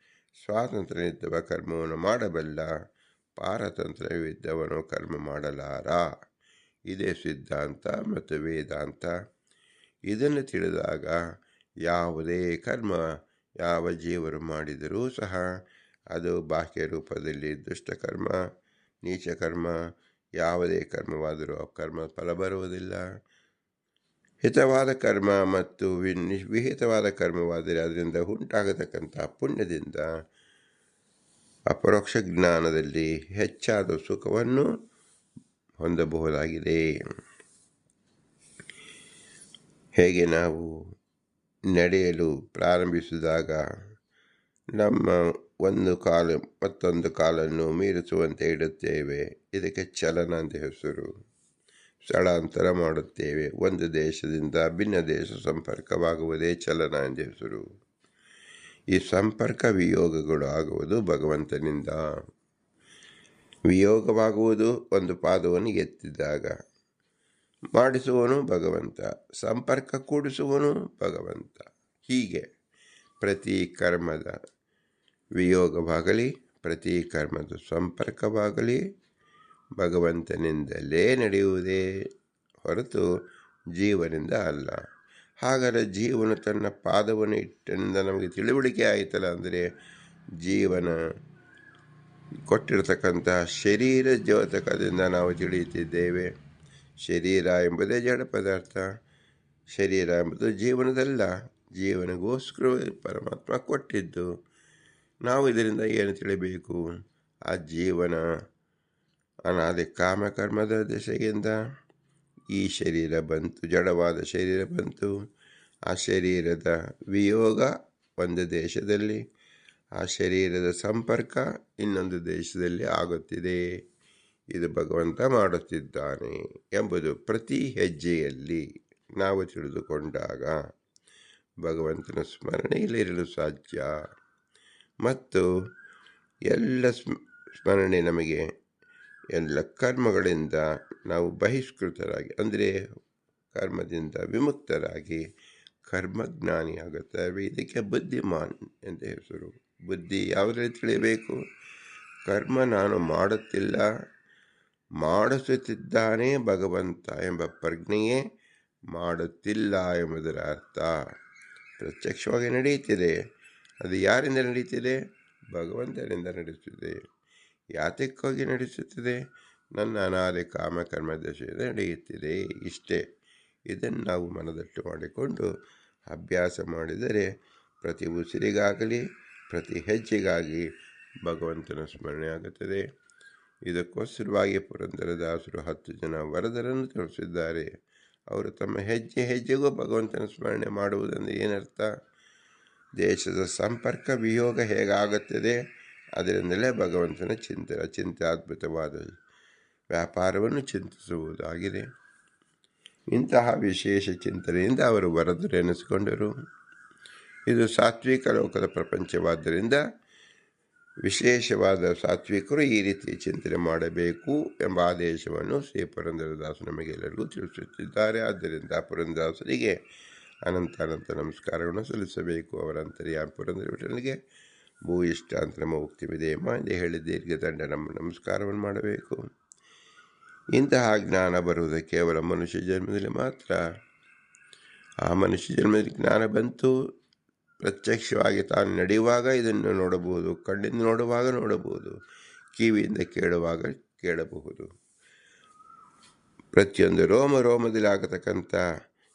ಸ್ವಾತಂತ್ರ್ಯವಿದ್ದವ ಕರ್ಮವನ್ನು ಮಾಡಬಲ್ಲ, ಪಾರತಂತ್ರ್ಯವಿದ್ದವನು ಕರ್ಮ ಮಾಡಲಾರ. ಇದೇ ಸಿದ್ಧಾಂತ ಮತ್ತು ವೇದಾಂತ. ಇದನ್ನು ತಿಳಿದಾಗ ಯಾವುದೇ ಕರ್ಮ ಯಾವ ಜೀವರು ಮಾಡಿದರೂ ಸಹ ಅದು ಬಾಹ್ಯ ರೂಪದಲ್ಲಿ ದುಷ್ಟಕರ್ಮ, ನೀಚಕರ್ಮ, ಯಾವುದೇ ಕರ್ಮವಾದರೂ ಆ ಕರ್ಮ ಫಲ ಬರುವುದಿಲ್ಲ. ಹಿತವಾದ ಕರ್ಮ ಮತ್ತು ವಿಹಿತವಾದ ಕರ್ಮವಾದರೆ ಅದರಿಂದ ಉಂಟಾಗತಕ್ಕಂಥ ಪುಣ್ಯದಿಂದ ಅಪರೋಕ್ಷ ಜ್ಞಾನದಲ್ಲಿ ಹೆಚ್ಚಾದ ಸುಖವನ್ನು ಹೊಂದಬಹುದಾಗಿದೆ. ಹೇಗೆ ನಾವು ನಡೆಯಲು ಪ್ರಾರಂಭಿಸಿದಾಗ ನಮ್ಮ ಒಂದು ಕಾಲು ಮತ್ತೊಂದು ಕಾಲನ್ನು ಮೀರಿಸುವಂತೆ ಇಡುತ್ತೇವೆ. ಇದಕ್ಕೆ ಚಲನ ಅಂತ ಹೆಸರು. ಸ್ಥಳಾಂತರ ಮಾಡುತ್ತೇವೆ. ಒಂದು ದೇಶದಿಂದ ಭಿನ್ನ ದೇಶ ಸಂಪರ್ಕವಾಗುವುದೇ ಚಲನ ಎಂದ ಹೆಸರು. ಈ ಸಂಪರ್ಕ ವಿಯೋಗಗಳು ಆಗುವುದು ಭಗವಂತನಿಂದ. ವಿಯೋಗವಾಗುವುದು ಒಂದು ಪಾದವನ್ನು ಎತ್ತಿದಾಗ. ಮಾಡಿಸುವನು ಭಗವಂತ, ಸಂಪರ್ಕ ಕೂಡಿಸುವನು ಭಗವಂತ. ಹೀಗೆ ಪ್ರತಿ ಕರ್ಮದ ವಿಯೋಗವಾಗಲಿ, ಪ್ರತಿ ಕರ್ಮದ ಸಂಪರ್ಕವಾಗಲಿ ಭಗವಂತನಿಂದಲೇ ನಡೆಯುವುದೇ ಹೊರತು ಜೀವನಿಂದ ಅಲ್ಲ. ಹಾಗಾದರೆ ಜೀವನ ತನ್ನ ಪಾದವನ್ನು ಇಟ್ಟಿನಿಂದ ನಮಗೆ ತಿಳಿವಳಿಕೆ ಆಯಿತಲ್ಲ. ಅಂದರೆ ಜೀವನ ಕೊಟ್ಟಿರತಕ್ಕಂಥ ಶರೀರ ದ್ಯೋತಕದಿಂದ ನಾವು ತಿಳಿಯುತ್ತಿದ್ದೇವೆ. ಶರೀರ ಎಂಬುದೇ ಜಡ ಪದಾರ್ಥ. ಶರೀರ ಎಂಬುದು ಜೀವನದಲ್ಲ, ಜೀವನಗೋಸ್ಕರ ಪರಮಾತ್ಮ ಕೊಟ್ಟಿದ್ದು. ನಾವು ಇದರಿಂದ ಏನು ತಿಳಿಬೇಕು? ಆ ಜೀವನ ಅನಾದಿ ಕಾಮಕರ್ಮದ ದೆಸೆಯಿಂದ ಈ ಶರೀರ ಬಂತು, ಜಡವಾದ ಶರೀರ ಬಂತು. ಆ ಶರೀರದ ವಿಯೋಗ ಒಂದು ದೇಶದಲ್ಲಿ, ಆ ಶರೀರದ ಸಂಪರ್ಕ ಇನ್ನೊಂದು ದೇಶದಲ್ಲಿ ಆಗುತ್ತಿದೆ. ಇದು ಭಗವಂತ ಮಾಡುತ್ತಿದ್ದಾನೆ ಎಂಬುದು ಪ್ರತಿ ಹೆಜ್ಜೆಯಲ್ಲಿ ನಾವು ತಿಳಿದುಕೊಂಡಾಗ ಭಗವಂತನ ಸ್ಮರಣೆಯಲ್ಲಿರಲು ಸಾಧ್ಯ. ಮತ್ತು ಎಲ್ಲ ಸ್ಮರಣೆ ನಮಗೆ ಎಲ್ಲ ಕರ್ಮಗಳಿಂದ ನಾವು ಬಹಿಷ್ಕೃತರಾಗಿ, ಅಂದರೆ ಕರ್ಮದಿಂದ ವಿಮುಕ್ತರಾಗಿ ಕರ್ಮಜ್ಞಾನಿಯಾಗುತ್ತೇವೆ. ಇದಕ್ಕೆ ಬುದ್ಧಿಮಾನ್ ಎಂದು ಹೆಸರು. ಬುದ್ಧಿ ಯಾವುದರಲ್ಲಿ ತಿಳಿಯಬೇಕು? ಕರ್ಮ ನಾನು ಮಾಡುತ್ತಿಲ್ಲ, ಮಾಡಿಸುತ್ತಿದ್ದಾನೆ ಭಗವಂತ ಎಂಬ ಪ್ರಜ್ಞೆಯೇ ಮಾಡುತ್ತಿಲ್ಲ ಎಂಬುದರ ಅರ್ಥ. ಪ್ರತ್ಯಕ್ಷವಾಗಿ ನಡೆಯುತ್ತಿದೆ. ಅದು ಯಾರಿಂದ ನಡೀತಿದೆ? ಭಗವಂತನಿಂದ ನಡೆಸುತ್ತಿದೆ. ಯಾತಕ್ಕಾಗಿ ನಡೆಸುತ್ತಿದೆ? ನನ್ನ ಅನಾದಿ ಕಾಮಕರ್ಮ ದಶೆಯಿಂದ ನಡೆಯುತ್ತಿದೆ. ಇಷ್ಟೇ. ಇದನ್ನು ನಾವು ಮನದಟ್ಟು ಮಾಡಿಕೊಂಡು ಅಭ್ಯಾಸ ಮಾಡಿದರೆ ಪ್ರತಿ ಉಸಿರಿಗಾಗಲಿ ಪ್ರತಿ ಹೆಜ್ಜೆಗಾಗಿ ಭಗವಂತನ ಸ್ಮರಣೆ ಆಗುತ್ತದೆ. ಇದಕ್ಕೋಸ್ಕರವಾಗಿ ಪುರಂದರದಾಸರು 10 ಜನ ವರದರನ್ನು ತೋರಿಸಿದ್ದಾರೆ. ಅವರು ತಮ್ಮ ಹೆಜ್ಜೆ ಹೆಜ್ಜೆಗೂ ಭಗವಂತನ ಸ್ಮರಣೆ ಮಾಡುವುದೆಂದು ಏನರ್ಥ? ದೇಶದ ಸಂಪರ್ಕ ವಿಯೋಗ ಹೇಗಾಗುತ್ತದೆ ಅದರಿಂದಲೇ ಭಗವಂತನ ಚಿಂತೆ ಅದ್ಭುತವಾದ ವ್ಯಾಪಾರವನ್ನು ಚಿಂತಿಸುವುದಾಗಿದೆ. ಇಂತಹ ವಿಶೇಷ ಚಿಂತನೆಯಿಂದ ಅವರು ವರದರು ಎನಿಸಿಕೊಂಡರು. ಇದು ಸಾತ್ವಿಕ ಲೋಕದ ಪ್ರಪಂಚವಾದ್ದರಿಂದ ವಿಶೇಷವಾದ ಸಾತ್ವಿಕರು ಈ ರೀತಿ ಚಿಂತನೆ ಮಾಡಬೇಕು ಎಂಬ ಆದೇಶವನ್ನು ಶ್ರೀ ಪುರಂದರದಾಸ ನಮಗೆಲ್ಲರಿಗೂ ತಿಳಿಸುತ್ತಿದ್ದಾರೆ. ಆದ್ದರಿಂದ ಪುರಂದರದಾಸರಿಗೆ ಅನಂತ ನಮಸ್ಕಾರಗಳನ್ನು ಸಲ್ಲಿಸಬೇಕು. ಅವರ ಅಂತರ್ಯಾಮ ಪುರಂದರ ವಿಠಲನಿಗೆ ಭೂಯಿಷ್ಠ ಅಂತ ನಮ್ಮ ಉಕ್ತಿ ವಿಧೇಯಮ ಎಂದು ಹೇಳಿ ದೀರ್ಘದಂಡ ನಮ್ಮ ನಮಸ್ಕಾರವನ್ನು ಮಾಡಬೇಕು. ಇಂತಹ ಜ್ಞಾನ ಬರುವುದು ಕೇವಲ ಮನುಷ್ಯ ಜನ್ಮದಲ್ಲಿ ಮಾತ್ರ. ಆ ಮನುಷ್ಯ ಜನ್ಮದಲ್ಲಿ ಜ್ಞಾನ ಬಂತು. ಪ್ರತ್ಯಕ್ಷವಾಗಿ ತಾನು ನಡೆಯುವಾಗ ಇದನ್ನು ನೋಡಬಹುದು, ಕಣ್ಣಿಂದ ನೋಡುವಾಗ ನೋಡಬಹುದು, ಕಿವಿಯಿಂದ ಕೇಳುವಾಗ ಕೇಳಬಹುದು. ಪ್ರತಿಯೊಂದು ರೋಮದಲ್ಲಿ ಆಗತಕ್ಕಂಥ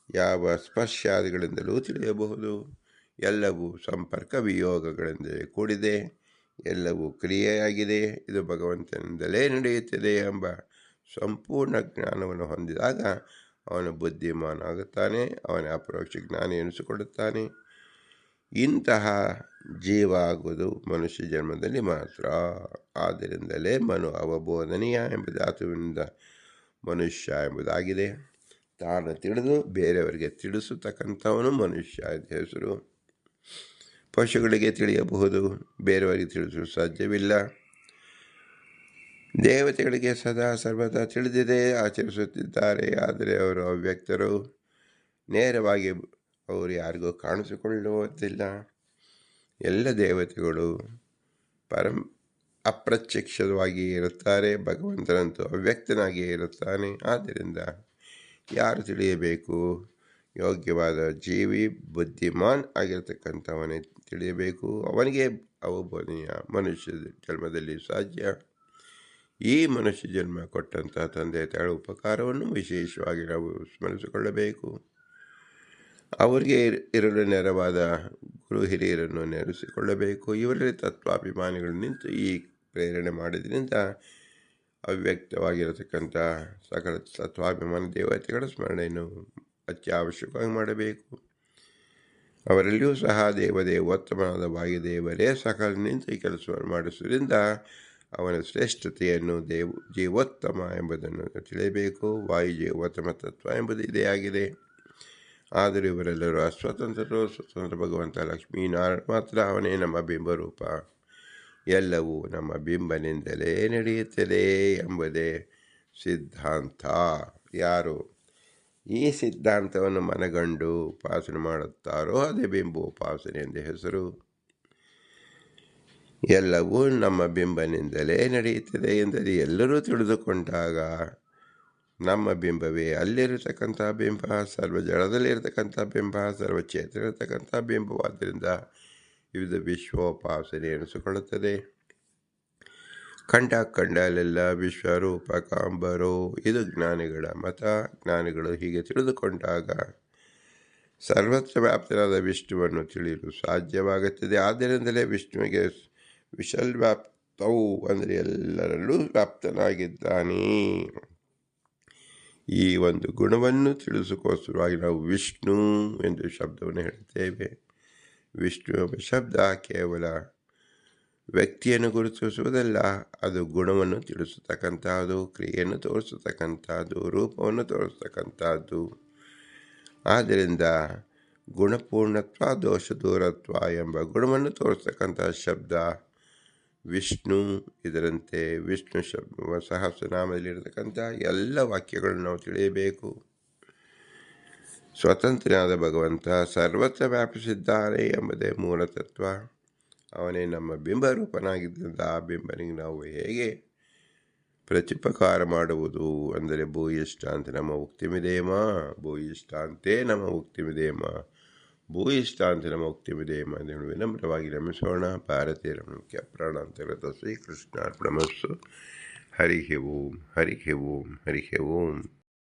ಯಾವ ಸ್ಪರ್ಶಾದಿಗಳಿಂದಲೂ ತಿಳಿಯಬಹುದು. ಎಲ್ಲವೂ ಸಂಪರ್ಕ ವಿಯೋಗಗಳಿಂದ ಕೂಡಿದೆ, ಎಲ್ಲವೂ ಕ್ರಿಯೆಯಾಗಿದೆ. ಇದು ಭಗವಂತನಿಂದಲೇ ನಡೆಯುತ್ತದೆ ಎಂಬ ಸಂಪೂರ್ಣ ಜ್ಞಾನವನ್ನು ಹೊಂದಿದಾಗ ಅವನು ಬುದ್ಧಿಮಾನ್ ಆಗುತ್ತಾನೆ, ಅವನ ಅಪರೋಕ್ಷ ಜ್ಞಾನ ಎನಿಸಿಕೊಳ್ಳುತ್ತಾನೆ. ಇಂತಹ ಜೀವ ಆಗುವುದು ಮನುಷ್ಯ ಜನ್ಮದಲ್ಲಿ ಮಾತ್ರ. ಆದ್ದರಿಂದಲೇ ಮನು ಅವಬೋಧನೀಯ ಎಂಬ ಧಾತುವಿನಿಂದ ಮನುಷ್ಯ ಎಂಬುದಾಗಿದೆ. ತಾನು ತಿಳಿದು ಬೇರೆಯವರಿಗೆ ತಿಳಿಸತಕ್ಕಂಥವನು ಮನುಷ್ಯ ಎಂದು ಹೆಸರು. ಪಶುಗಳಿಗೆ ತಿಳಿಯಬಹುದು, ಬೇರೆಯವರಿಗೆ ತಿಳಿಸಲು ಸಾಧ್ಯವಿಲ್ಲ. ದೇವತೆಗಳಿಗೆ ಸದಾ ಸರ್ವದಾ ತಿಳಿದಿದೆ, ಆಚರಿಸುತ್ತಿದ್ದಾರೆ. ಆದರೆ ಅವರು ಅವ್ಯಕ್ತರು. ನೇರವಾಗಿ ಅವರು ಯಾರಿಗೂ ಕಾಣಿಸಿಕೊಳ್ಳುವುದಿಲ್ಲ. ಎಲ್ಲ ದೇವತೆಗಳು ಅಪ್ರತ್ಯಕ್ಷವಾಗಿ ಇರುತ್ತಾರೆ. ಭಗವಂತನಂತೂ ಅವ್ಯಕ್ತನಾಗಿಯೇ ಇರುತ್ತಾನೆ. ಆದ್ದರಿಂದ ಯಾರು ತಿಳಿಯಬೇಕು? ಯೋಗ್ಯವಾದ ಜೀವಿ ಬುದ್ಧಿಮಾನ್ ಆಗಿರತಕ್ಕಂಥವನೇ ತಿಳಿಯಬೇಕು. ಅವನಿಗೆ ಅವಬೋಧನೀಯ ಮನುಷ್ಯ ಜನ್ಮದಲ್ಲಿ ಸಾಧ್ಯ. ಈ ಮನುಷ್ಯ ಜನ್ಮ ಕೊಟ್ಟಂತಹ ತಂದೆ ತಾಳ ಉಪಕಾರವನ್ನು ವಿಶೇಷವಾಗಿ ನಾವು ಸ್ಮರಿಸಿಕೊಳ್ಳಬೇಕು. ಅವರಿಗೆ ಇರಲು ನೆರವಾದ ಗುರು ಹಿರಿಯರನ್ನು ನೆನೆಸಿಕೊಳ್ಳಬೇಕು. ಇವರಲ್ಲಿ ತತ್ವಾಭಿಮಾನಿಗಳು ನಿಂತು ಈ ಪ್ರೇರಣೆ ಮಾಡಿದ್ರಿಂದ ಅವ್ಯಕ್ತವಾಗಿರತಕ್ಕಂಥ ಸಕಲ ತತ್ವಾಭಿಮಾನ ದೇವತೆಗಳ ಸ್ಮರಣೆಯನ್ನು ಅತ್ಯವಶ್ಯಕವಾಗಿ ಮಾಡಬೇಕು. ಅವರಲ್ಲಿಯೂ ಸಹ ದೇವೋತ್ತಮನಾದ ವಾಯುದೇವರೇ ಸಕಲ ನಿಂತು ಈ ಕೆಲಸವನ್ನು ಮಾಡಿಸುವುದರಿಂದ ಅವನ ಶ್ರೇಷ್ಠತೆಯನ್ನು ಜೀವೋತ್ತಮ ಎಂಬುದನ್ನು ತಿಳಿಯಬೇಕು. ವಾಯು ಜೀವೋತ್ತಮ ತತ್ವ ಎಂಬುದು ಇದೇ ಆಗಿದೆ. ಆದರೆ ಇವರೆಲ್ಲರೂ ಅಸ್ವತಂತ್ರರು. ಸ್ವತಂತ್ರ ಭಗವಂತ ಲಕ್ಷ್ಮೀನಾರಾಯಣ ಮಾತ್ರ. ಅವನೇ ನಮ್ಮ ಬಿಂಬರೂಪ. ಎಲ್ಲವೂ ನಮ್ಮ ಬಿಂಬನಿಂದಲೇ ನಡೆಯುತ್ತದೆ ಎಂಬುದೇ ಸಿದ್ಧಾಂತ. ಯಾರು ಈ ಸಿದ್ಧಾಂತವನ್ನು ಮನಗಂಡು ಉಪಾಸನೆ ಮಾಡುತ್ತಾರೋ ಅದೇ ಬಿಂಬೋಪಾಸನೆ ಎಂದು ಹೆಸರು. ಎಲ್ಲವೂ ನಮ್ಮ ಬಿಂಬನಿಂದಲೇ ನಡೆಯುತ್ತದೆ ಎಂದರೆ ಎಲ್ಲರೂ ತಿಳಿದುಕೊಂಡಾಗ ನಮ್ಮ ಬಿಂಬವೇ ಅಲ್ಲಿರತಕ್ಕಂಥ ಬಿಂಬ, ಸರ್ವ ಜಡದಲ್ಲಿರತಕ್ಕಂಥ ಬಿಂಬ, ಸರ್ವಚೇತನ ಇರತಕ್ಕಂಥ ಬಿಂಬವಾದ್ದರಿಂದ ಇದು ವಿಶ್ವೋಪಾಸನೆ ಎನಿಸಿಕೊಳ್ಳುತ್ತದೆ. ಕಂಡಲ್ಲೆಲ್ಲ ವಿಶ್ವರೂಪಕಾಂಬರೋ. ಇದು ಜ್ಞಾನಿಗಳ ಮತ. ಜ್ಞಾನಿಗಳು ಹೀಗೆ ತಿಳಿದುಕೊಂಡಾಗ ಸರ್ವತ್ರ ವ್ಯಾಪ್ತನಾದ ವಿಷ್ಣುವನ್ನು ತಿಳಿಯಲು ಸಾಧ್ಯವಾಗುತ್ತದೆ. ಆದ್ದರಿಂದಲೇ ವಿಷ್ಣುವಿಗೆ ವಿಶಲ್ವ್ಯಾಪ್ತವು ಅಂದರೆ ಎಲ್ಲರಲ್ಲೂ ವ್ಯಾಪ್ತನಾಗಿದ್ದಾನೆ. ಈ ಒಂದು ಗುಣವನ್ನು ತಿಳಿಸೋಸ್ಕರವಾಗಿ ನಾವು ವಿಷ್ಣು ಎಂದು ಶಬ್ದವನ್ನು ಹೇಳುತ್ತೇವೆ. ವಿಷ್ಣು ಎಂಬ ಶಬ್ದ ಕೇವಲ ವ್ಯಕ್ತಿಯನ್ನು ಗುರುತಿಸುವುದಲ್ಲ, ಅದು ಗುಣವನ್ನು ತಿಳಿಸತಕ್ಕಂಥದ್ದು, ಕ್ರಿಯೆಯನ್ನು ತೋರಿಸತಕ್ಕಂಥದ್ದು, ರೂಪವನ್ನು ತೋರಿಸ್ತಕ್ಕಂಥದ್ದು. ಆದ್ದರಿಂದ ಗುಣಪೂರ್ಣತ್ವ ದೋಷ ದೂರತ್ವ ಎಂಬ ಗುಣವನ್ನು ತೋರಿಸ್ತಕ್ಕಂಥ ಶಬ್ದ ವಿಷ್ಣು. ಇದರಂತೆ ವಿಷ್ಣು ಶಬ್ದ ಸಹಸ್ರನಾಮದಲ್ಲಿರತಕ್ಕಂಥ ಎಲ್ಲ ವಾಕ್ಯಗಳನ್ನು ನಾವು ತಿಳಿಯಬೇಕು. ಸ್ವತಂತ್ರನಾದ ಭಗವಂತ ಸರ್ವತ್ರ ವ್ಯಾಪಿಸಿದ್ದಾನೆ ಎಂಬುದೇ ಮೂಲ ತತ್ವ. ಅವನೇ ನಮ್ಮ ಬಿಂಬರೂಪನಾಗಿದ್ದರಿಂದ ಆ ಬಿಂಬನಿಗೆ ನಾವು ಹೇಗೆ ಪ್ರತ್ಯುಪಕಾರ ಮಾಡುವುದು ಅಂದರೆ ಭೂಯಿಷ್ಟಾಂತೆ ನಮ್ಮ ಉಕ್ತಿಮಿದೇಮ, ಭೂಯಿಷ್ಟಾಂತೆ ನಮ್ಮ ಉಕ್ತಿಮಿದೇಮ, ಭೂಯಿಷ್ಟಾಂತೆ ನಮ್ಮ ಉಕ್ತಿಮಿದೇಮ ಎಂದು ವಿನಮ್ರವಾಗಿ ನಮಿಸೋಣ. ಭಾರತೀಯರ ಮುಖ್ಯ ಪ್ರಾಣಾಂತರ್ಗತ ಶ್ರೀಕೃಷ್ಣಾರ್ಪಣಮಸ್ತು. ಹರಿ ಓಂ, ಹರಿ ಓಂ, ಹರಿ ಓಂ.